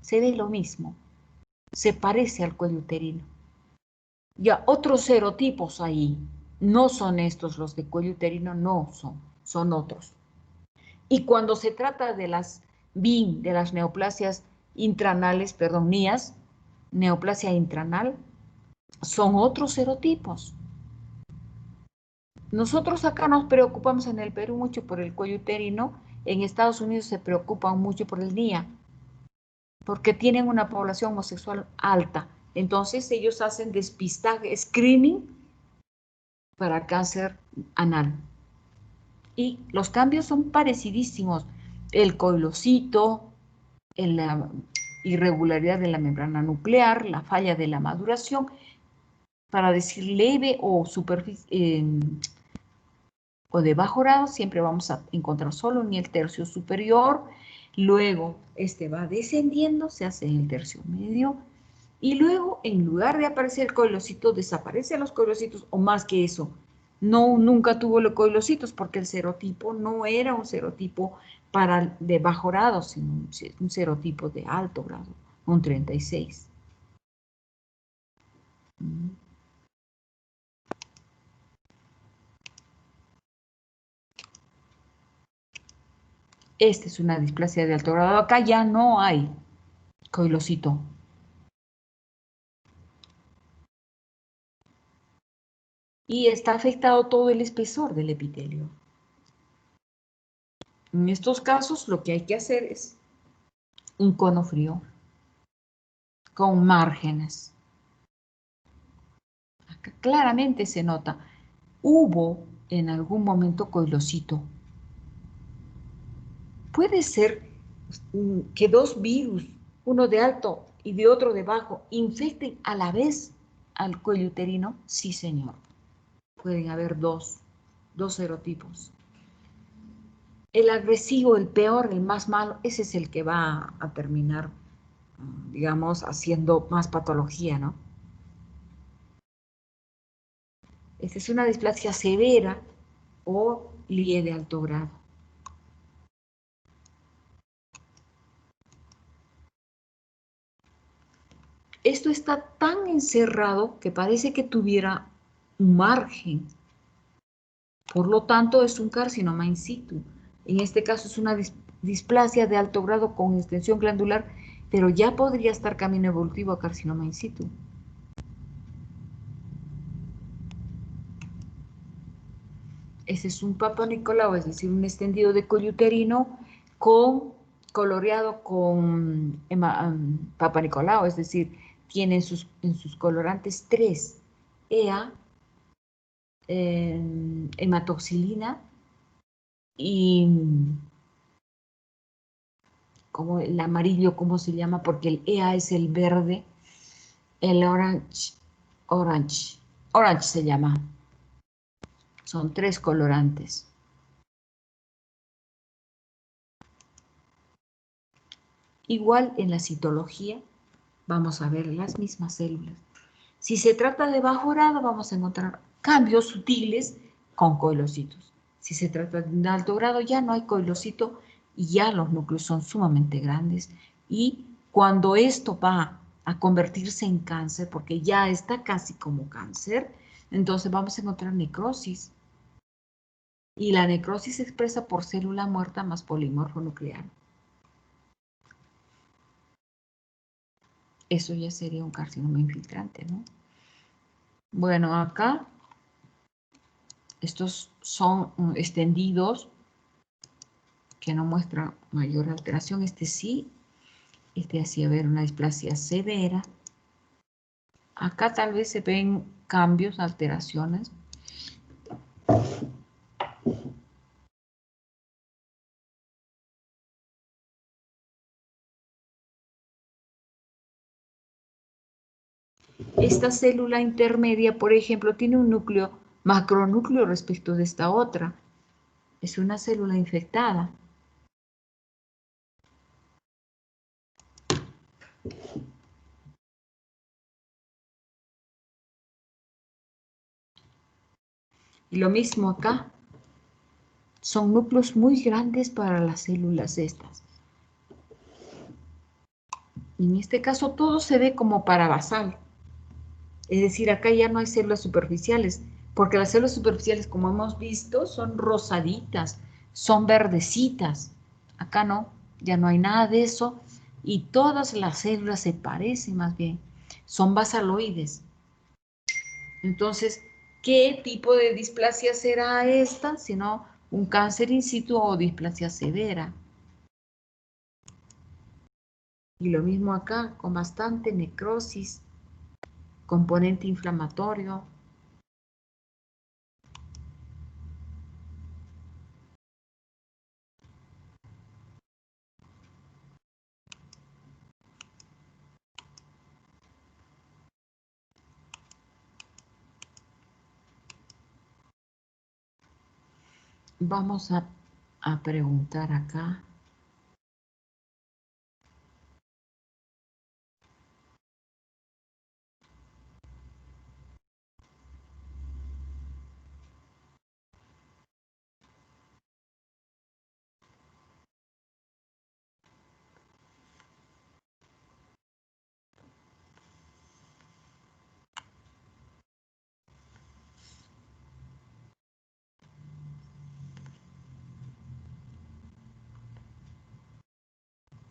se ve lo mismo, se parece al cuello uterino. Ya otros serotipos ahí, no son estos los de cuello uterino, no son otros. Y cuando se trata de las BIN, de las neoplasias intranales, perdón, NIAS, neoplasia intranal, son otros serotipos. Nosotros acá nos preocupamos en el Perú mucho por el cuello uterino, en Estados Unidos se preocupan mucho por el NIA, porque tienen una población homosexual alta. Entonces ellos hacen despistaje, screening para cáncer anal. Y los cambios son parecidísimos. El coilocito, la irregularidad de la membrana nuclear, la falla de la maduración, para decir leve o o de bajo grado, siempre vamos a encontrar solo en el tercio superior, luego este va descendiendo, se hace en el tercio medio, y luego en lugar de aparecer el coilocito, desaparecen los coilocitos, o más que eso, nunca tuvo los coilocitos porque el serotipo no era un serotipo de bajo grado, sino un serotipo de alto grado, un 36. Esta es una displasia de alto grado. Acá ya no hay coilocito. Y está afectado todo el espesor del epitelio. En estos casos lo que hay que hacer es un cono frío con márgenes. Acá claramente se nota. Hubo en algún momento coilocito. Puede ser que dos virus, uno de alto y de otro de bajo, infecten a la vez al cuello uterino. Sí, señor. Pueden haber dos serotipos. El agresivo, el peor, el más malo, ese es el que va a terminar, digamos, haciendo más patología, ¿no? Esta es una displasia severa o LIE de alto grado. Esto está tan encerrado que parece que tuviera un margen. Por lo tanto, es un carcinoma in situ. En este caso es una displasia de alto grado con extensión glandular, pero ya podría estar camino evolutivo a carcinoma in situ. Ese es un Papa Nicolau, es decir, un extendido de cuello uterino coloreado con Papa Nicolau, es decir, tiene en sus colorantes 3, EA, hematoxilina y como el amarillo, ¿cómo se llama? Porque el EA es el verde, el orange se llama. Son 3 colorantes. Igual en la citología vamos a ver las mismas células. Si se trata de bajo grado, vamos a encontrar cambios sutiles con coilocitos. Si se trata de un alto grado, ya no hay coilocito y ya los núcleos son sumamente grandes. Y cuando esto va a convertirse en cáncer, porque ya está casi como cáncer, entonces vamos a encontrar necrosis. Y la necrosis se expresa por célula muerta más polimorfo nuclear. Eso ya sería un carcinoma infiltrante, ¿no? Bueno, acá estos son extendidos que no muestran mayor alteración. Este sí, este hacía ver una displasia severa. Acá tal vez se ven cambios, alteraciones. Esta célula intermedia, por ejemplo, tiene un núcleo, macronúcleo respecto de esta otra. Es una célula infectada. Y lo mismo acá. Son núcleos muy grandes para las células estas. En este caso todo se ve como parabasal. Es decir, acá ya no hay células superficiales, porque las células superficiales, como hemos visto, son rosaditas, son verdecitas. Acá no, ya no hay nada de eso. Y todas las células se parecen más bien. Son basaloides. Entonces, ¿qué tipo de displasia será esta? Sino un cáncer in situ o displasia severa. Y lo mismo acá, con bastante necrosis, componente inflamatorio. Vamos a preguntar acá.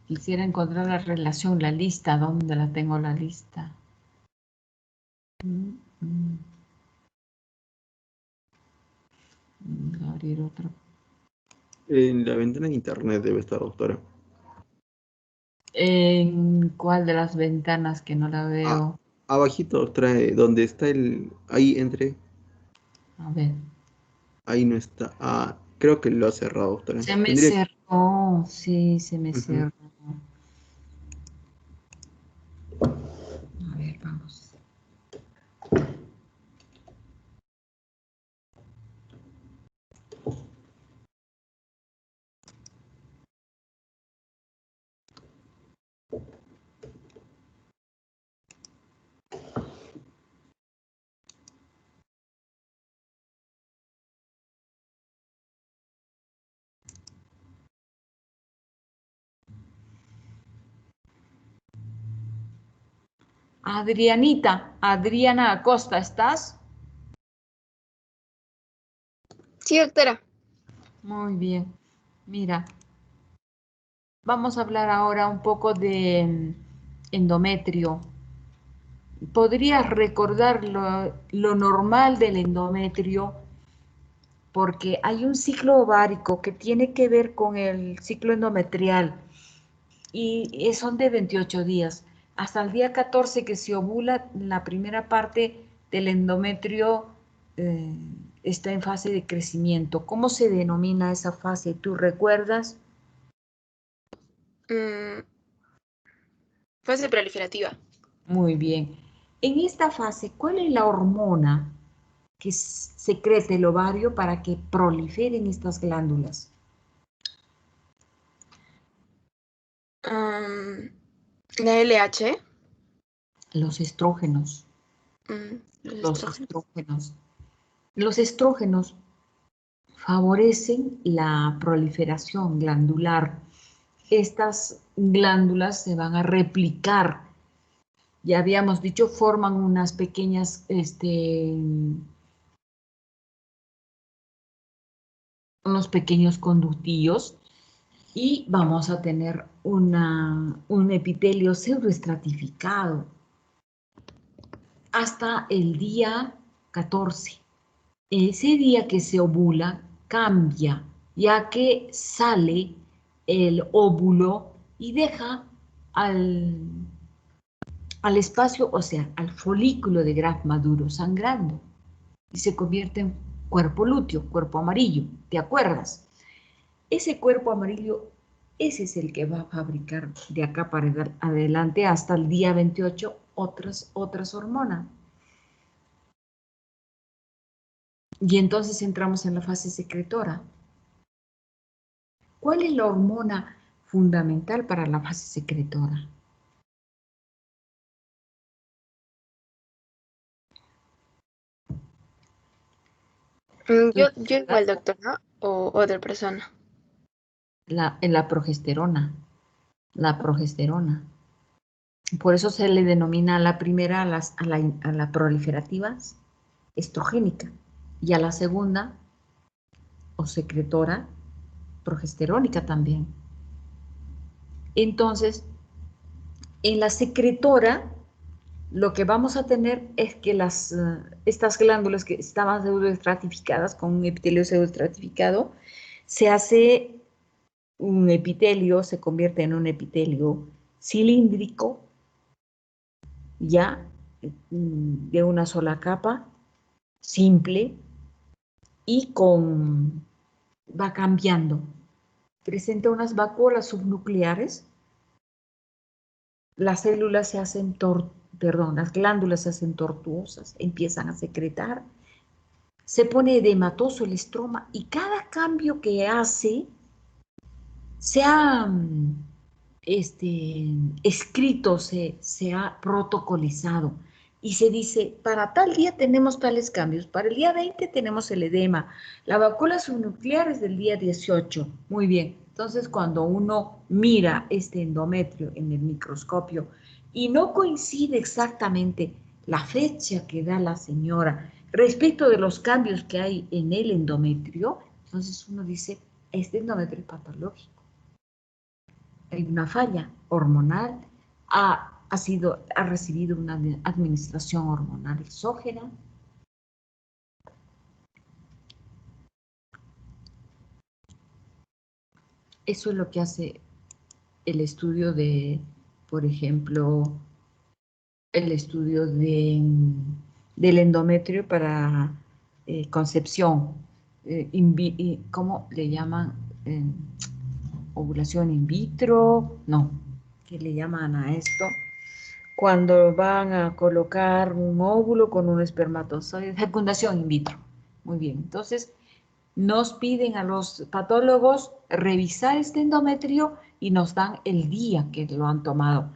Quisiera encontrar la relación, la lista. ¿Dónde la tengo la lista? Abrir otra. En la ventana de internet debe estar, doctora. ¿En cuál de las ventanas que no la veo? Abajito, trae, donde está el... Ahí entre. A ver. Ahí no está. Creo que lo ha cerrado, doctora. Se me Tendría... cerró. Sí, se me Ujú. cerró. A ver, vamos. Adriana Acosta, ¿estás? Sí, doctora. Muy bien. Mira, vamos a hablar ahora un poco de endometrio. ¿Podrías recordar lo normal del endometrio? Porque hay un ciclo ovárico que tiene que ver con el ciclo endometrial y son de 28 días. Hasta el día 14 que se ovula, la primera parte del endometrio eh, está en fase de crecimiento. ¿Cómo se denomina esa fase? ¿Tú recuerdas? Fase proliferativa. Muy bien. En esta fase, ¿cuál es la hormona que secreta el ovario para que proliferen estas glándulas? La LH. Los estrógenos. Los estrógenos. Los estrógenos favorecen la proliferación glandular. Estas glándulas se van a replicar. Ya habíamos dicho, forman unas pequeñas, unos pequeños conductillos y vamos a tener un epitelio pseudoestratificado hasta el día 14. Ese día que se ovula cambia, ya que sale el óvulo y deja al espacio, o sea, al folículo de Graf maduro sangrando y se convierte en cuerpo lúteo, cuerpo amarillo, ¿te acuerdas? Ese cuerpo amarillo, ese es el que va a fabricar de acá para adelante hasta el día 28 otras hormonas. Y entonces entramos en la fase secretora. ¿Cuál es la hormona fundamental para la fase secretora? Yo igual, doctora, o otra persona. La progesterona. La progesterona. Por eso se le denomina a la primera a la proliferativa estrogénica y a la segunda o secretora progesterónica también. Entonces, en la secretora lo que vamos a tener es que estas glándulas que estaban pseudoestratificadas con un epitelio pseudoestratificado, se hace un epitelio, se convierte en un epitelio cilíndrico, ya de una sola capa, simple, y va cambiando. Presenta unas vacuolas subnucleares, las células se hacen las glándulas se hacen tortuosas, empiezan a secretar, se pone edematoso el estroma y cada cambio que hace se ha escrito, se ha protocolizado y se dice, para tal día tenemos tales cambios, para el día 20 tenemos el edema, la vacuola subnuclear es del día 18, muy bien. Entonces, cuando uno mira este endometrio en el microscopio y no coincide exactamente la fecha que da la señora respecto de los cambios que hay en el endometrio, entonces uno dice, este endometrio es patológico. Hay una falla hormonal, ha recibido una administración hormonal exógena. Eso es lo que hace el estudio de, por ejemplo, el estudio del endometrio para concepción. ¿Cómo le llaman? Ovulación in vitro, no, ¿qué le llaman a esto? Cuando van a colocar un óvulo con un espermatozoide, fecundación in vitro. Muy bien, entonces nos piden a los patólogos revisar este endometrio y nos dan el día que lo han tomado.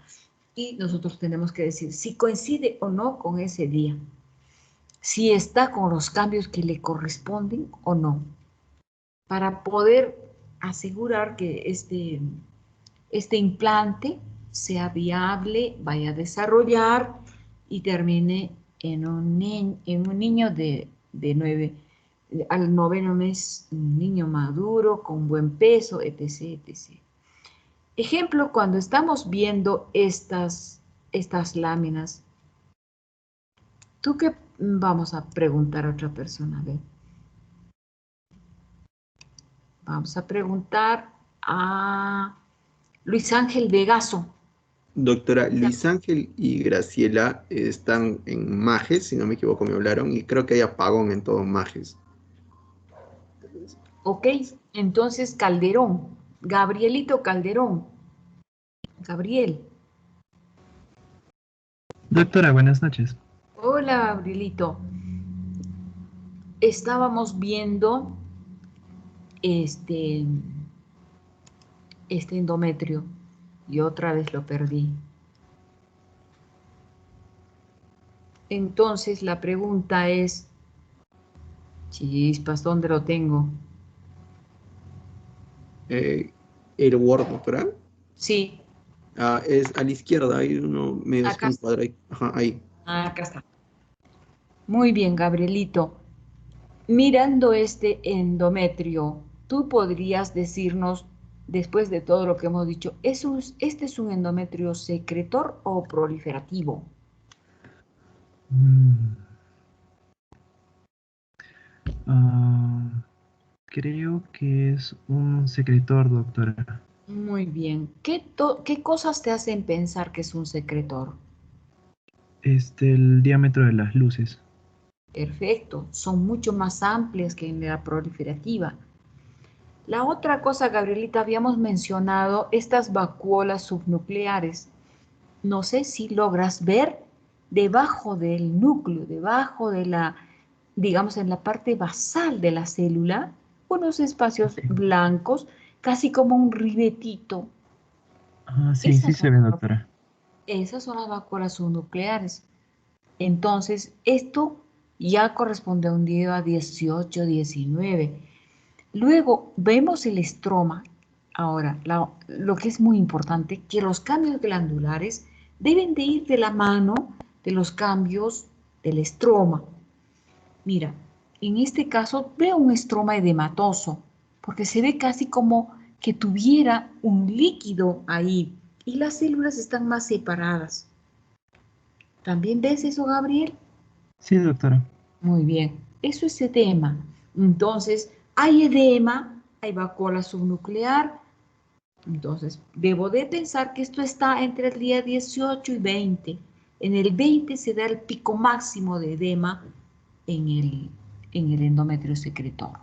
Y nosotros tenemos que decir si coincide o no con ese día, si está con los cambios que le corresponden o no, para poder asegurar que este implante sea viable, vaya a desarrollar y termine en un niño de 9, al 9º mes, un niño maduro, con buen peso, etc., etc. Ejemplo, cuando estamos viendo estas láminas, ¿tú qué vamos a preguntar a otra persona? A ver. Vamos a preguntar a Luis Ángel Vegaso. Doctora, Luis Ángel y Graciela están en Majes, si no me equivoco, me hablaron, y creo que hay apagón en todo Majes. Ok, entonces Calderón, Gabrielito Calderón. Gabriel. Doctora, buenas noches. Hola, Gabrielito. Estábamos viendo este endometrio y otra vez lo perdí. Entonces la pregunta es, chispas, ¿dónde lo tengo? ¿El Word, doctora? Sí. Es a la izquierda, hay uno medio Acá un cuadro ahí. Ajá, ahí. Acá está. Muy bien, Gabrielito. Mirando este endometrio, ¿tú podrías decirnos, después de todo lo que hemos dicho, este es un endometrio secretor o proliferativo? Creo que es un secretor, doctora. Muy bien. ¿Qué cosas te hacen pensar que es un secretor? El diámetro de las luces. Perfecto. Son mucho más amplias que en la proliferativa. La otra cosa, Gabrielita, habíamos mencionado estas vacuolas subnucleares. No sé si logras ver debajo del núcleo, debajo de la, digamos, en la parte basal de la célula, unos espacios blancos, casi como un ribetito. Ah, sí, sí se ve, doctora. Esas son las vacuolas subnucleares. Entonces, esto ya corresponde a un día 18, 19. Luego vemos el estroma. Ahora, lo que es muy importante, que los cambios glandulares deben de ir de la mano de los cambios del estroma. Mira, en este caso veo un estroma edematoso, porque se ve casi como que tuviera un líquido ahí y las células están más separadas. ¿También ves eso, Gabriel? Sí, doctora. Muy bien, eso es edema. Entonces, hay edema, hay vacuola subnuclear. Entonces, debo de pensar que esto está entre el día 18 y 20. En el 20 se da el pico máximo de edema en el endometrio secretor.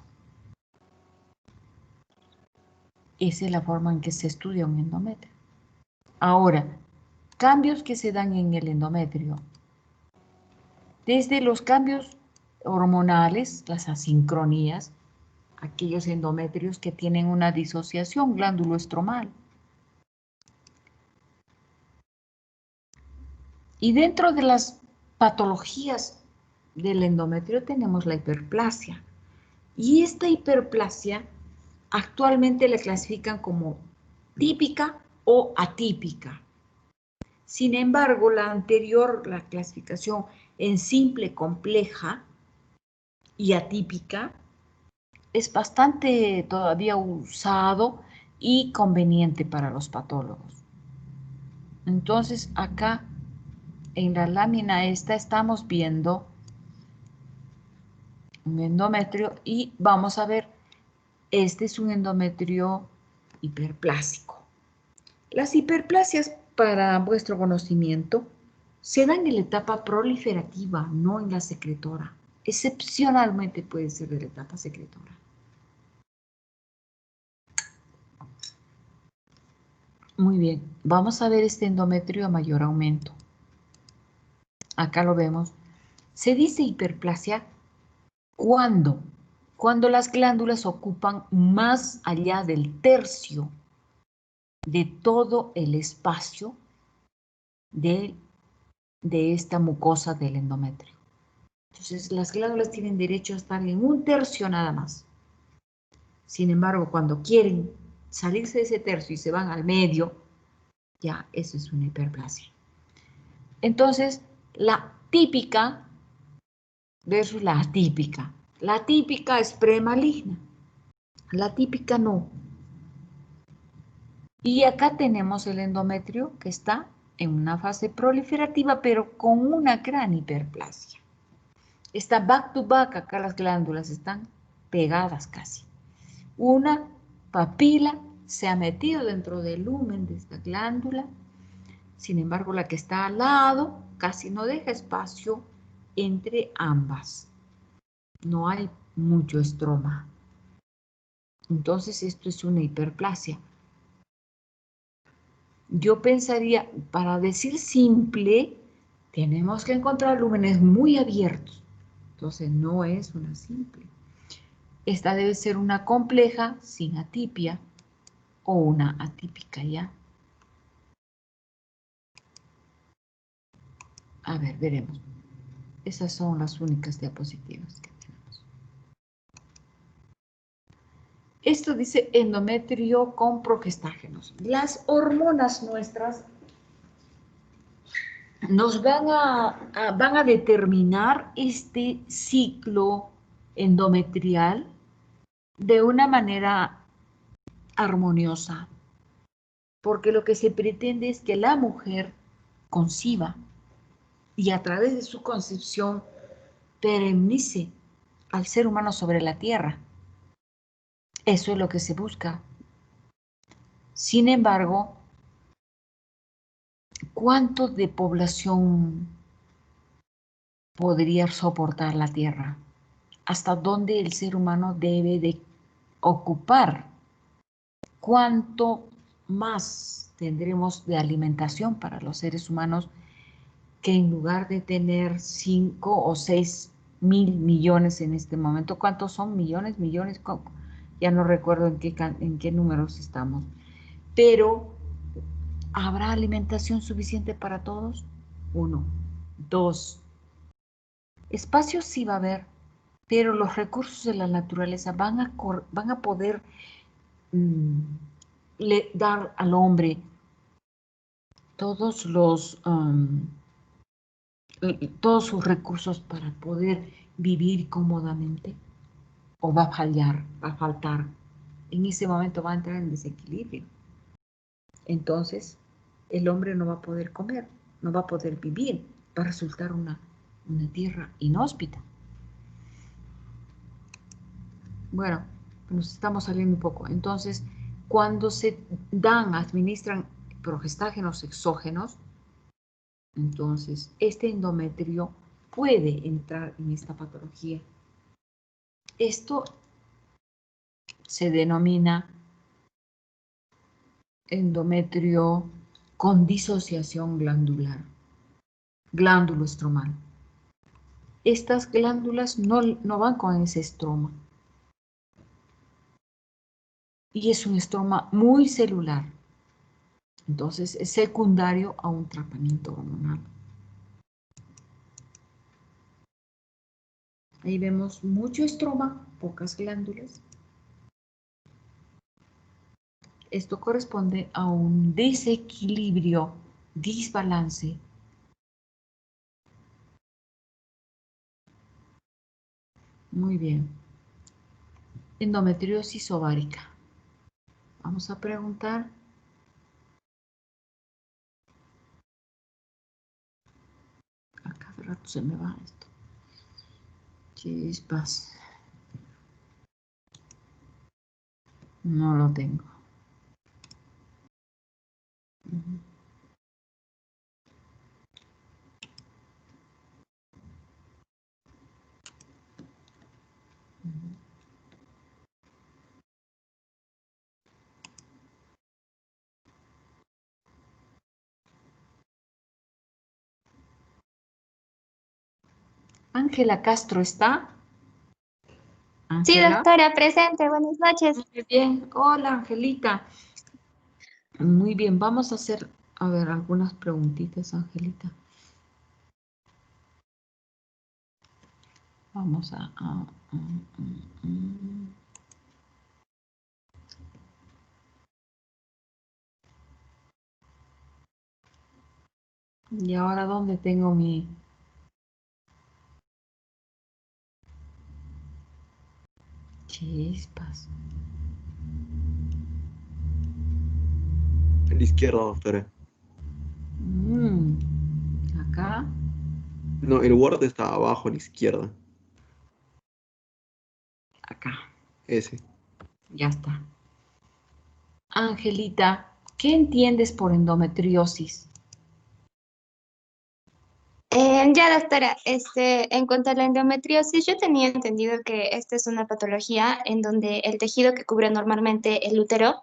Esa es la forma en que se estudia un endometrio. Ahora, cambios que se dan en el endometrio. Desde los cambios hormonales, las asincronías, aquellos endometrios que tienen una disociación glándulo-estromal. Y dentro de las patologías del endometrio tenemos la hiperplasia. Y esta hiperplasia actualmente la clasifican como típica o atípica. Sin embargo, la anterior, la clasificación en simple, compleja y atípica, es bastante todavía usado y conveniente para los patólogos. Entonces, acá en la lámina esta estamos viendo un endometrio y vamos a ver, este es un endometrio hiperplásico. Las hiperplasias, para vuestro conocimiento, se dan en la etapa proliferativa, no en la secretora. Excepcionalmente puede ser de la etapa secretora. Muy bien, vamos a ver este endometrio a mayor aumento. Acá lo vemos. Se dice hiperplasia cuando las glándulas ocupan más allá del tercio de todo el espacio de esta mucosa del endometrio. Entonces, las glándulas tienen derecho a estar en un tercio nada más. Sin embargo, cuando quieren salirse de ese tercio y se van al medio, ya eso es una hiperplasia. Entonces, la típica versus la atípica. La típica es premaligna, la típica no. Y acá tenemos el endometrio que está en una fase proliferativa, pero con una gran hiperplasia. Está back to back, acá las glándulas están pegadas casi. Una papila se ha metido dentro del lumen de esta glándula, sin embargo la que está al lado casi no deja espacio entre ambas. No hay mucho estroma. Entonces esto es una hiperplasia. Yo pensaría, para decir simple, tenemos que encontrar lúmenes muy abiertos. Entonces no es una simple. Esta debe ser una compleja sin atipia o una atípica ya. A ver, veremos. Esas son las únicas diapositivas que tenemos. Esto dice endometrio con progestágenos. Las hormonas nuestras nos van a determinar este ciclo endometrial de una manera armoniosa, porque lo que se pretende es que la mujer conciba y a través de su concepción perenice al ser humano sobre la tierra. Eso es lo que se busca. Sin embargo, ¿cuánto de población podría soportar la tierra? ¿Hasta dónde el ser humano debe de ocupar? ¿Cuánto más tendremos de alimentación para los seres humanos que en lugar de tener 5 o 6 mil millones en este momento, ¿cuántos son? Millones, millones, ya no recuerdo en qué números estamos, pero ¿habrá alimentación suficiente para todos? 1. 2. Espacio sí va a haber, pero los recursos de la naturaleza van a poder dar al hombre todos todos sus recursos para poder vivir cómodamente, o va a faltar. En ese momento va a entrar en desequilibrio. Entonces, el hombre no va a poder comer, no va a poder vivir, va a resultar una tierra inhóspita. Bueno, nos estamos saliendo un poco. Entonces, cuando se administran progestágenos exógenos, entonces este endometrio puede entrar en esta patología. Esto se denomina endometrio con disociación glandular, glándulo estromal. Estas glándulas no van con ese estroma. Y es un estroma muy celular. Entonces es secundario a un tratamiento hormonal. Ahí vemos mucho estroma, pocas glándulas. Esto corresponde a un desequilibrio, desbalance. Muy bien. Endometriosis ovárica. Vamos a preguntar. A cada rato se me va esto. Chispas. No lo tengo. Ángela Castro está. Sí, Ángela. doctora, presente. Buenas noches. Muy bien. Hola, Angelita. Muy bien, vamos a hacer, a ver, algunas preguntitas, Angelita. Vamos a Y ahora, ¿dónde tengo mi...? Chispas. A la izquierda, doctora. Acá. No, el Word está abajo a la izquierda. Acá. Ese. Ya está. Angelita, ¿qué entiendes por endometriosis? Ya, doctora, en cuanto a la endometriosis, yo tenía entendido que esta es una patología en donde el tejido que cubre normalmente el útero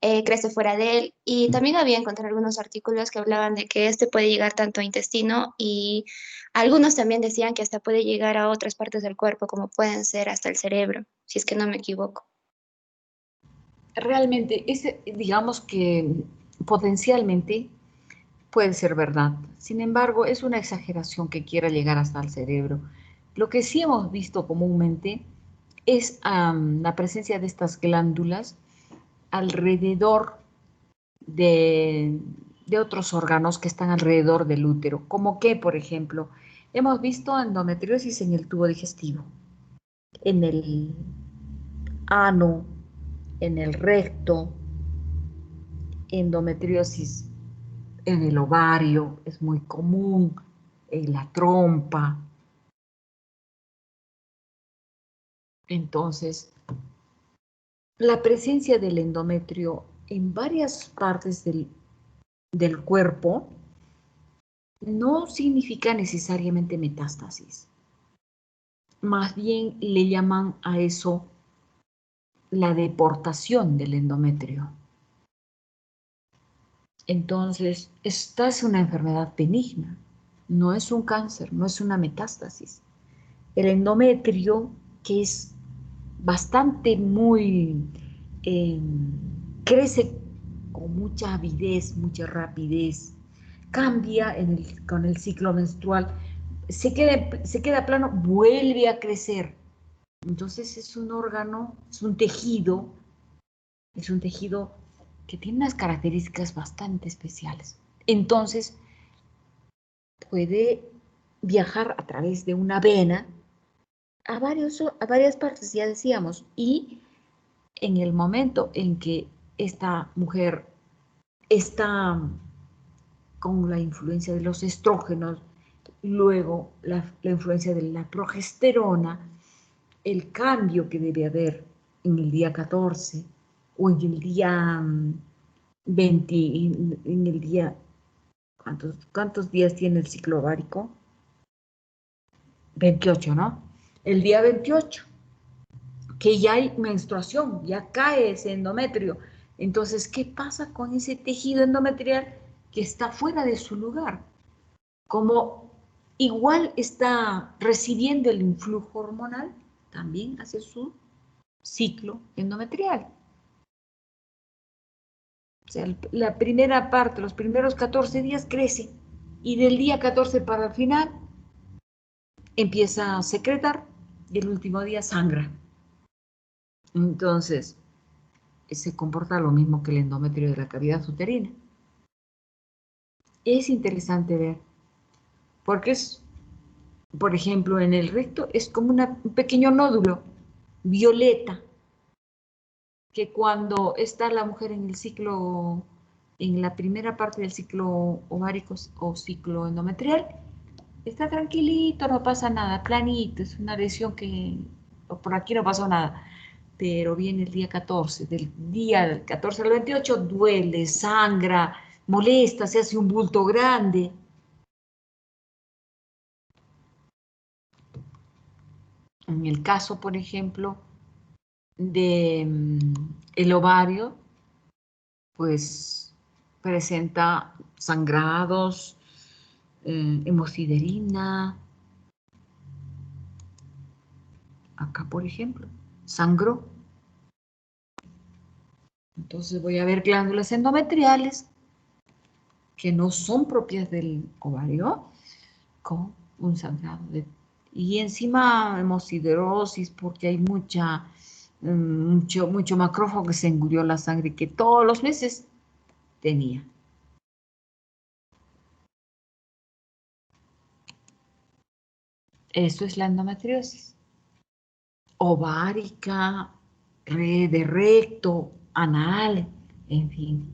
crece fuera de él. Y también había encontrado algunos artículos que hablaban de que este puede llegar tanto a intestino y algunos también decían que hasta puede llegar a otras partes del cuerpo, como pueden ser hasta el cerebro, si es que no me equivoco. Realmente, digamos que potencialmente puede ser verdad. Sin embargo, es una exageración que quiera llegar hasta el cerebro. Lo que sí hemos visto comúnmente es la presencia de estas glándulas alrededor de otros órganos que están alrededor del útero, como que, por ejemplo, hemos visto endometriosis en el tubo digestivo, en el ano, en el recto, endometriosis en el ovario, es muy común, en la trompa. Entonces, la presencia del endometrio en varias partes del cuerpo no significa necesariamente metástasis. Más bien le llaman a eso la deportación del endometrio. Entonces, esta es una enfermedad benigna. no es un cáncer, no es una metástasis. El endometrio, que es bastante crece con mucha avidez, mucha rapidez, cambia con el ciclo menstrual, se queda plano, vuelve a crecer. Entonces es un órgano, es un tejido que tiene unas características bastante especiales. Entonces puede viajar a través de una vena a varias partes, ya decíamos, y en el momento en que esta mujer está con la influencia de los estrógenos, luego la influencia de la progesterona, el cambio que debe haber en el día 14 o en el día 20, en el día, ¿cuántos días tiene el ciclo ovárico? 28, ¿no? El día 28, que ya hay menstruación, ya cae ese endometrio. Entonces, ¿qué pasa con ese tejido endometrial que está fuera de su lugar? Como igual está recibiendo el influjo hormonal, también hace su ciclo endometrial. O sea, la primera parte, los primeros 14 días crece y del día 14 para el final empieza a secretar y el último día sangra. Entonces, se comporta lo mismo que el endometrio de la cavidad uterina. Es interesante ver, porque es, por ejemplo, en el recto es como un pequeño nódulo violeta, que cuando está la mujer en el ciclo, en la primera parte del ciclo ovárico o ciclo endometrial, está tranquilito, no pasa nada, planito, es una lesión que por aquí no pasó nada. Pero viene el día 14, del día del 14 al 28, duele, sangra, molesta, se hace un bulto grande. En el caso, por ejemplo, de el ovario, pues presenta sangrados, hemosiderina. Acá, por ejemplo, sangró. Entonces voy a ver glándulas endometriales que no son propias del ovario con un sangrado. Y encima hemosiderosis porque hay mucho macrófago que se engullió la sangre que todos los meses tenía. Eso es la endometriosis. Ovárica, de recto, anal, en fin.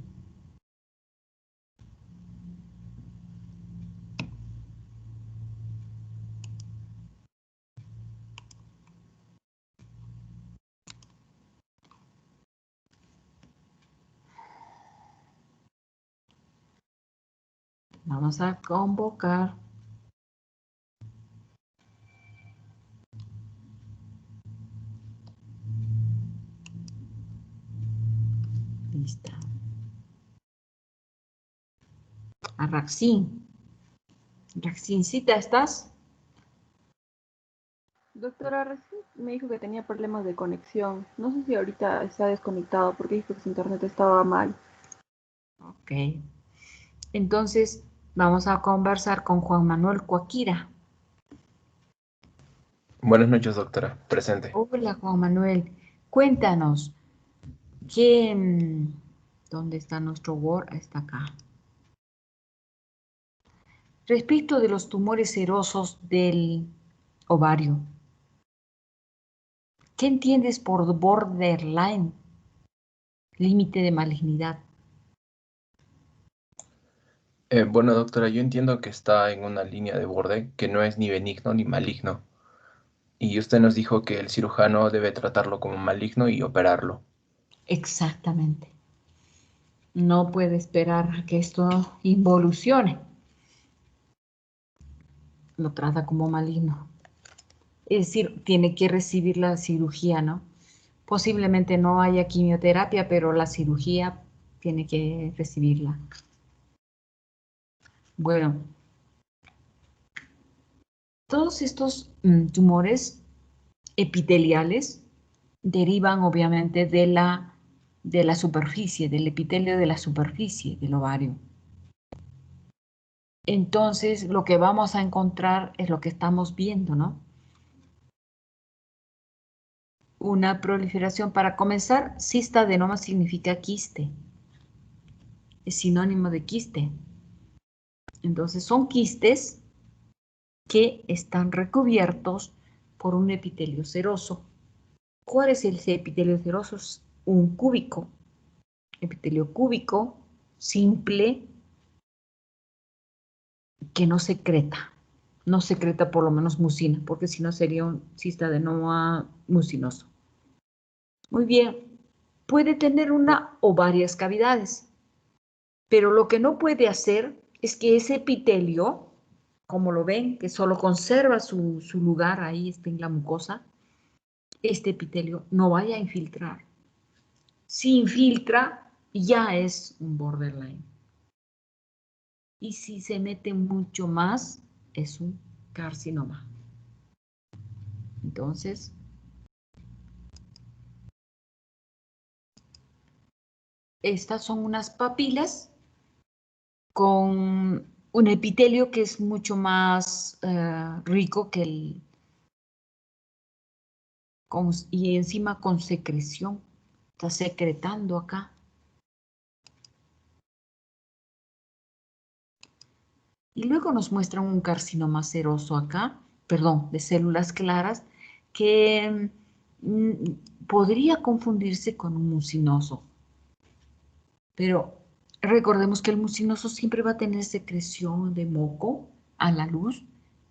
Vamos a convocar. Lista. A Raxin. Raxincita, ¿estás? Doctora, recién me dijo que tenía problemas de conexión. No sé si ahorita está desconectado porque dijo que su internet estaba mal. Ok. Entonces, vamos a conversar con Juan Manuel Coaquira. Buenas noches, doctora. Presente. Hola, Juan Manuel. Cuéntanos, ¿dónde está nuestro Word? Está acá. Respecto de los tumores serosos del ovario, ¿qué entiendes por borderline? Límite de malignidad. Bueno, doctora, yo entiendo que está en una línea de borde que no es ni benigno ni maligno. Y usted nos dijo que el cirujano debe tratarlo como maligno y operarlo. Exactamente. No puede esperar a que esto involucione. Lo trata como maligno. Es decir, tiene que recibir la cirugía, ¿no? Posiblemente no haya quimioterapia, pero la cirugía tiene que recibirla. Bueno, Todos estos tumores epiteliales derivan obviamente de la superficie, del epitelio de la superficie del ovario. Entonces, lo que vamos a encontrar es lo que estamos viendo, ¿no? Una proliferación. Para comenzar, cistadenoma significa quiste. Es sinónimo de quiste. Entonces, son quistes que están recubiertos por un epitelio seroso. ¿Cuál es el epitelio seroso? Es un cúbico. Epitelio cúbico, simple, que no secreta. No secreta por lo menos mucina, porque si no sería un cistadenoma mucinoso. Muy bien. Puede tener una o varias cavidades, pero lo que no puede hacer es que ese epitelio, como lo ven, que solo conserva su lugar ahí, está en la mucosa, este epitelio no vaya a infiltrar. Si infiltra, ya es un borderline. Y si se mete mucho más, es un carcinoma. Entonces, estas son unas papilas con un epitelio que es mucho más rico que y encima con secreción. Está secretando acá. Y luego nos muestran un carcinoma seroso acá, perdón, de células claras, que podría confundirse con un mucinoso. Pero recordemos que el mucinoso siempre va a tener secreción de moco a la luz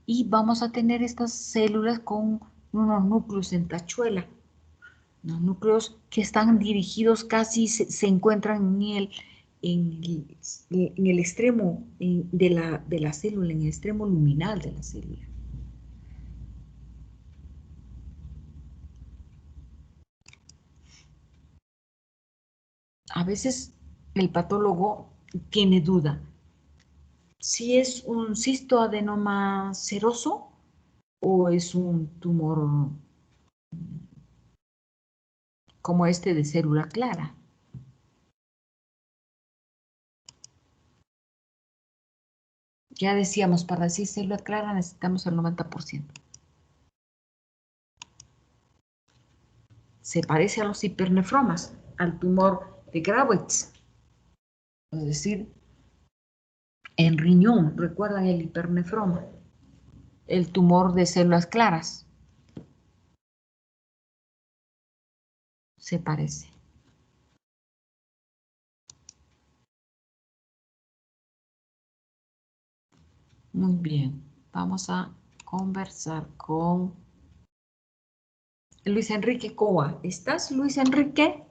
y vamos a tener estas células con unos núcleos en tachuela. Los núcleos que están dirigidos casi se encuentran en el extremo de la célula, en el extremo luminal de la célula. A veces el patólogo tiene duda si es un cistoadenoma seroso o es un tumor como este de célula clara. Ya decíamos, para decir célula clara necesitamos el 90%. Se parece a los hipernefromas, al tumor de Grawitz. Es decir, en riñón, ¿recuerdan el hipernefroma? El tumor de células claras. Se parece. Muy bien. Vamos a conversar con Luis Enrique Coa. ¿Estás, Luis Enrique?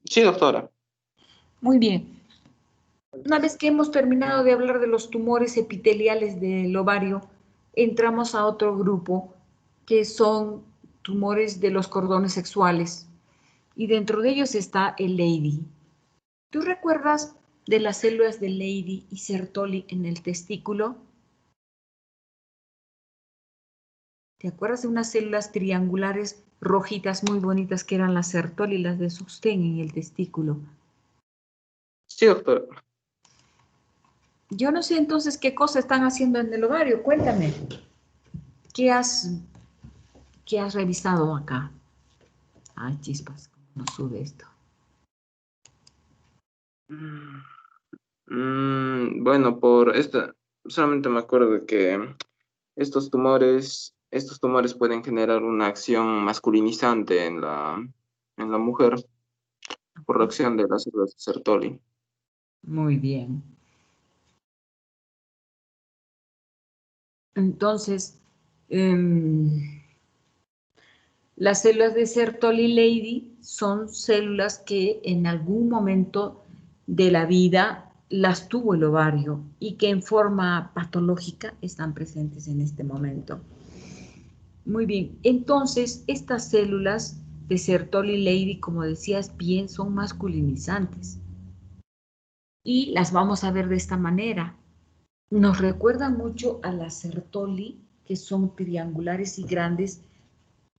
Sí, doctora. Muy bien. Una vez que hemos terminado de hablar de los tumores epiteliales del ovario, entramos a otro grupo que son tumores de los cordones sexuales. Y dentro de ellos está el Leydig. ¿Tú recuerdas de las células de Leydig y Sertoli en el testículo? ¿Te acuerdas de unas células triangulares rojitas muy bonitas que eran las Sertoli y las de sostén en el testículo? Sí, doctora. Yo no sé entonces qué cosas están haciendo en el ovario. Cuéntame. ¿Qué has revisado acá? Ay, chispas, ¿cómo no sube esto? Bueno, por esta, solamente me acuerdo de que estos tumores pueden generar una acción masculinizante en la mujer por la acción de las células de Sertoli. Muy bien. Entonces, las células de Sertoli-Leydig son células que en algún momento de la vida las tuvo el ovario y que en forma patológica están presentes en este momento. Muy bien, entonces estas células de Sertoli-Leydig, como decías bien, son masculinizantes. Y las vamos a ver de esta manera. nos recuerdan mucho a las Sertoli, que son triangulares y grandes,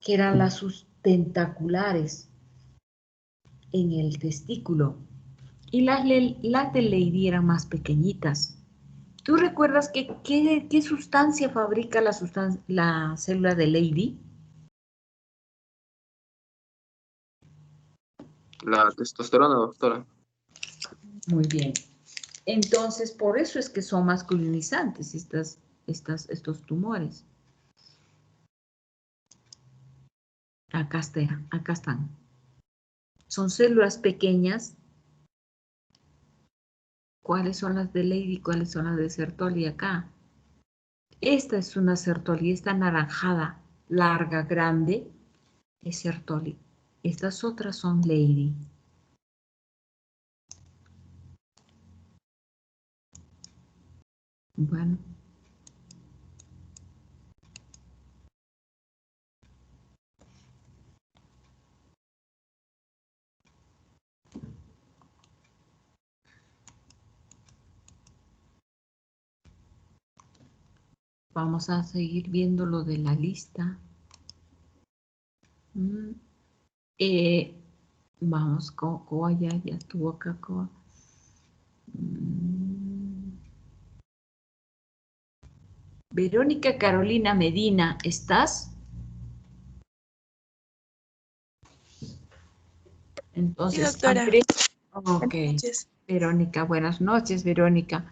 que eran las sustentaculares en el testículo. Y las de Leydig eran más pequeñitas. ¿Tú recuerdas qué sustancia fabrica la célula de Leydig? La testosterona, doctora. Muy bien. Entonces, por eso es que son masculinizantes estos tumores. Acá están. Son células pequeñas. ¿Cuáles son las de Leydig? ¿Cuáles son las de Sertoli acá? Esta es una Sertoli, esta anaranjada, larga, grande, es Sertoli. Estas otras son Leydig. Bueno. Vamos a seguir viendo lo de la lista. Vamos, Coa ya estuvo acá, Coa. Verónica Carolina Medina, ¿estás? Entonces, Sí, doctora. Andrés. Ok. Buenas noches. Verónica, buenas noches, Verónica.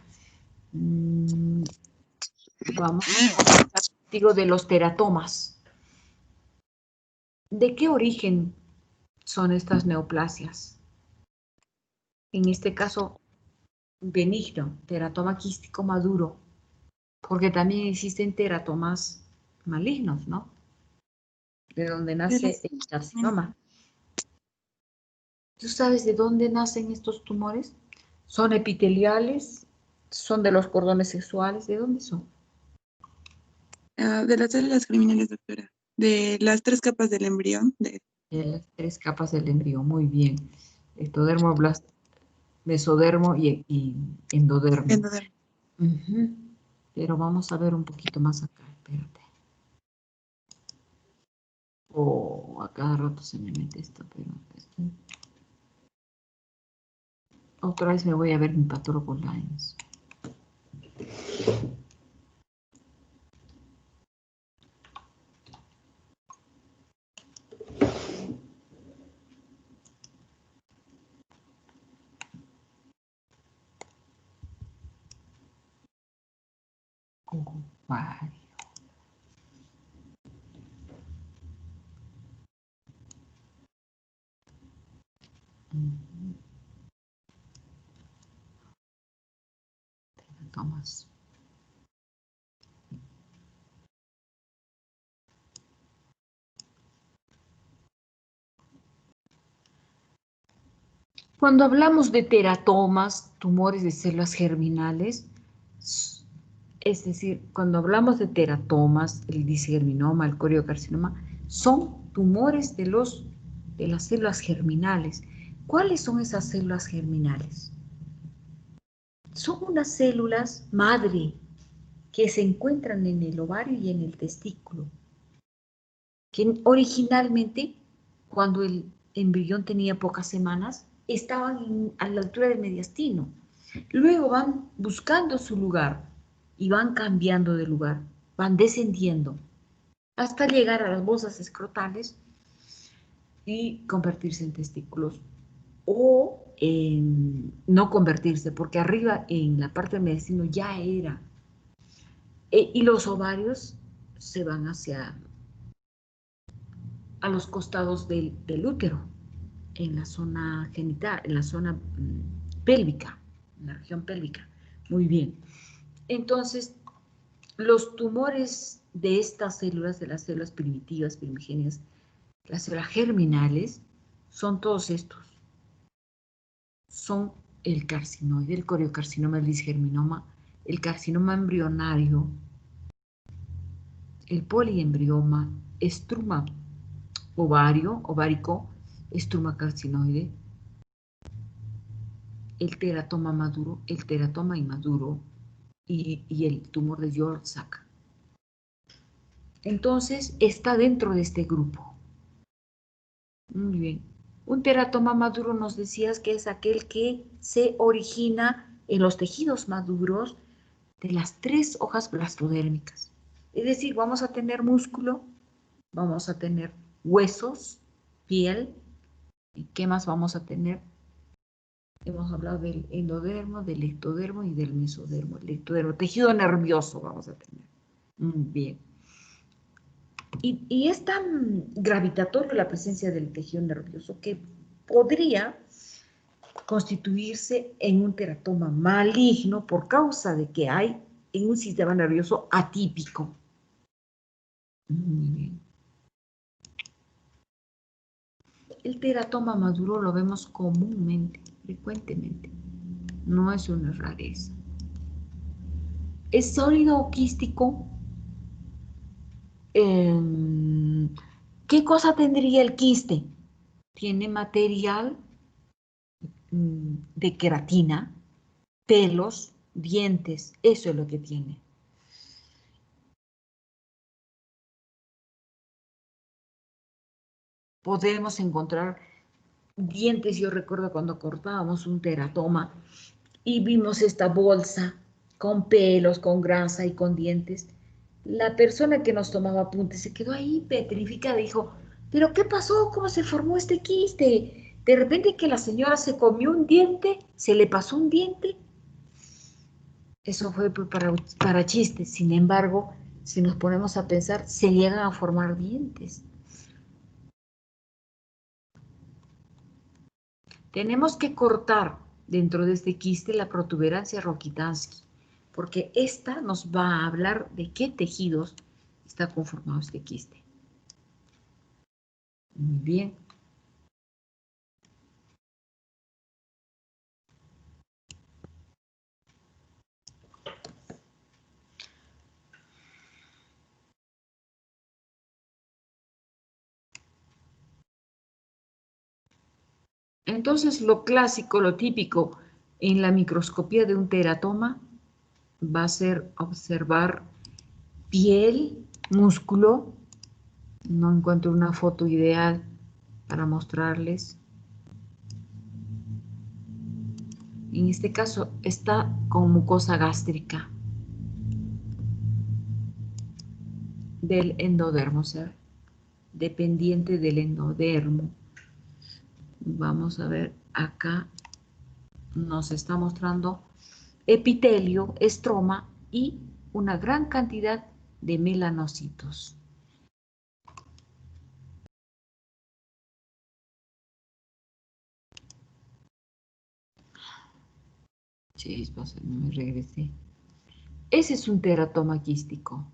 Vamos a hablar contigo de los teratomas. ¿De qué origen son estas neoplasias? En este caso, benigno, teratoma quístico maduro, porque también existen teratomas malignos, ¿no? De donde nace el carcinoma. ¿Tú sabes de dónde nacen estos tumores? ¿Son epiteliales? ¿Son de los cordones sexuales? ¿De dónde son? De las células germinales, doctora. De las 3 capas del embrión. De las 3 capas del embrión, muy bien. Ectodermo, mesodermo y endodermo. Pero vamos a ver un poquito más acá, espérate. A cada rato se me mete esto, pero... Otra vez me voy a ver mi patólogo lines. Ovario. Teratomas. Cuando hablamos de teratomas, tumores de células germinales, es decir, cuando hablamos de teratomas, el disgerminoma, el coriocarcinoma, son tumores de las células germinales. ¿Cuáles son esas células germinales? Son unas células madre que se encuentran en el ovario y en el testículo, que originalmente, cuando el embrión tenía pocas semanas, estaban a la altura del mediastino. Luego van buscando su lugar y van cambiando de lugar, van descendiendo hasta llegar a las bolsas escrotales y convertirse en testículos o no convertirse, porque arriba en la parte del mediastino ya era. Y los ovarios se van a los costados del útero, en la zona genital, en la zona pélvica, en la región pélvica. Muy bien. Entonces, los tumores de estas células, de las células primitivas, primigenias, las células germinales, son todos estos. Son el carcinoide, el coriocarcinoma, el disgerminoma, el carcinoma embrionario, el poliembrioma, estruma ovárico, estruma carcinoide, el teratoma maduro, el teratoma inmaduro, y el tumor de York-Sack. Entonces, está dentro de este grupo. Muy bien. Un teratoma maduro nos decías que es aquel que se origina en los tejidos maduros de las 3 hojas blastodérmicas. Es decir, vamos a tener músculo, vamos a tener huesos, piel, ¿y qué más vamos a tener? Hemos hablado del endodermo, del ectodermo y del mesodermo. El ectodermo, tejido nervioso vamos a tener. Bien. Y es tan gravitatorio la presencia del tejido nervioso que podría constituirse en un teratoma maligno por causa de que hay en un sistema nervioso atípico. Muy bien. El teratoma maduro lo vemos comúnmente, frecuentemente. No es una rareza. ¿Es sólido o quístico? ¿Qué cosa tendría el quiste? Tiene material de queratina, pelos, dientes, eso es lo que tiene. Podemos encontrar dientes, yo recuerdo cuando cortábamos un teratoma y vimos esta bolsa con pelos, con grasa y con dientes. La persona que nos tomaba apuntes se quedó ahí petrificada, dijo, ¿pero qué pasó? ¿Cómo se formó este quiste? De repente que la señora se comió un diente, se le pasó un diente. Eso fue para chistes. Sin embargo, si nos ponemos a pensar, se llegan a formar dientes. Tenemos que cortar dentro de este quiste la protuberancia Rokitansky, porque esta nos va a hablar de qué tejidos está conformado este quiste. Muy bien. Entonces, lo clásico, lo típico en la microscopía de un teratoma va a ser observar piel, músculo. No encuentro una foto ideal para mostrarles. En este caso está con mucosa gástrica del endodermo, o sea, dependiente del endodermo. Vamos a ver, acá nos está mostrando epitelio, estroma y una gran cantidad de melanocitos. Chispas, no me regresé. Ese es un teratoma quístico.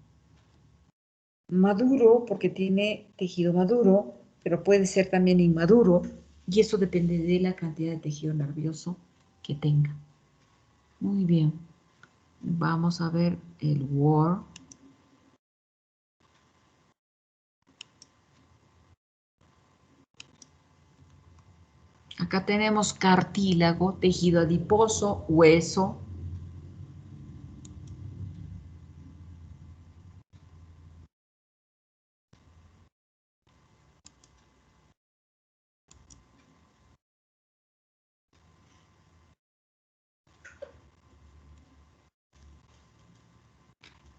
Maduro, porque tiene tejido maduro, pero puede ser también inmaduro, y eso depende de la cantidad de tejido nervioso que tenga. Muy bien. Vamos a ver el Word. Acá tenemos cartílago, tejido adiposo, hueso.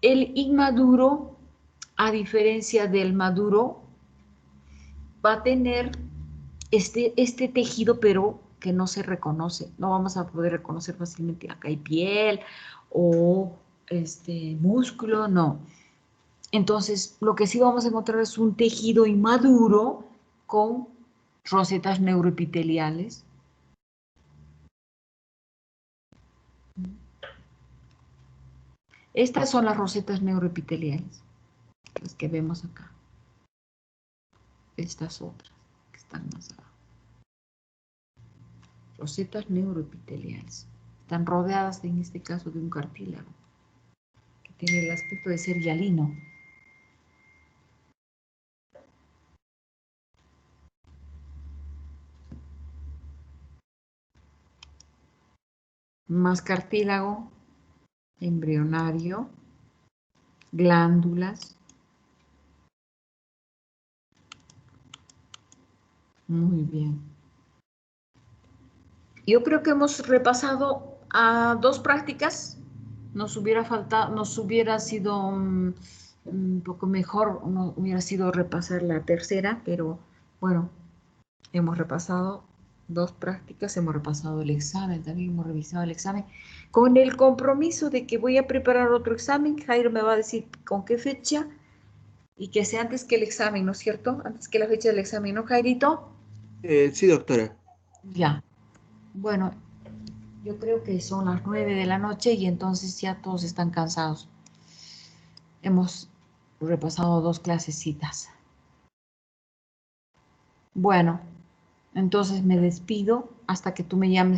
El inmaduro, a diferencia del maduro, va a tener este tejido, pero que no se reconoce. No vamos a poder reconocer fácilmente. Acá hay piel o músculo, no. Entonces, lo que sí vamos a encontrar es un tejido inmaduro con rosetas neuroepiteliales. Estas son las rosetas neuroepiteliales, las que vemos acá. Estas otras que están más abajo. Rosetas neuroepiteliales. Están rodeadas, en este caso, de un cartílago, que tiene el aspecto de ser hialino. Más cartílago, embrionario, glándulas. Muy bien. Yo creo que hemos repasado a 2 prácticas. Nos hubiera sido un poco mejor, no hubiera sido repasar la tercera, pero bueno, hemos repasado 2 prácticas, hemos repasado el examen, también hemos revisado el examen. Con el compromiso de que voy a preparar otro examen, Jairo me va a decir con qué fecha y que sea antes que el examen, ¿no es cierto? Antes que la fecha del examen, ¿no, Jairito? Sí, doctora. Ya. Bueno, yo creo que son las 9 de la noche y entonces ya todos están cansados. Hemos repasado 2 clasecitas. Bueno, entonces me despido hasta que tú me llames.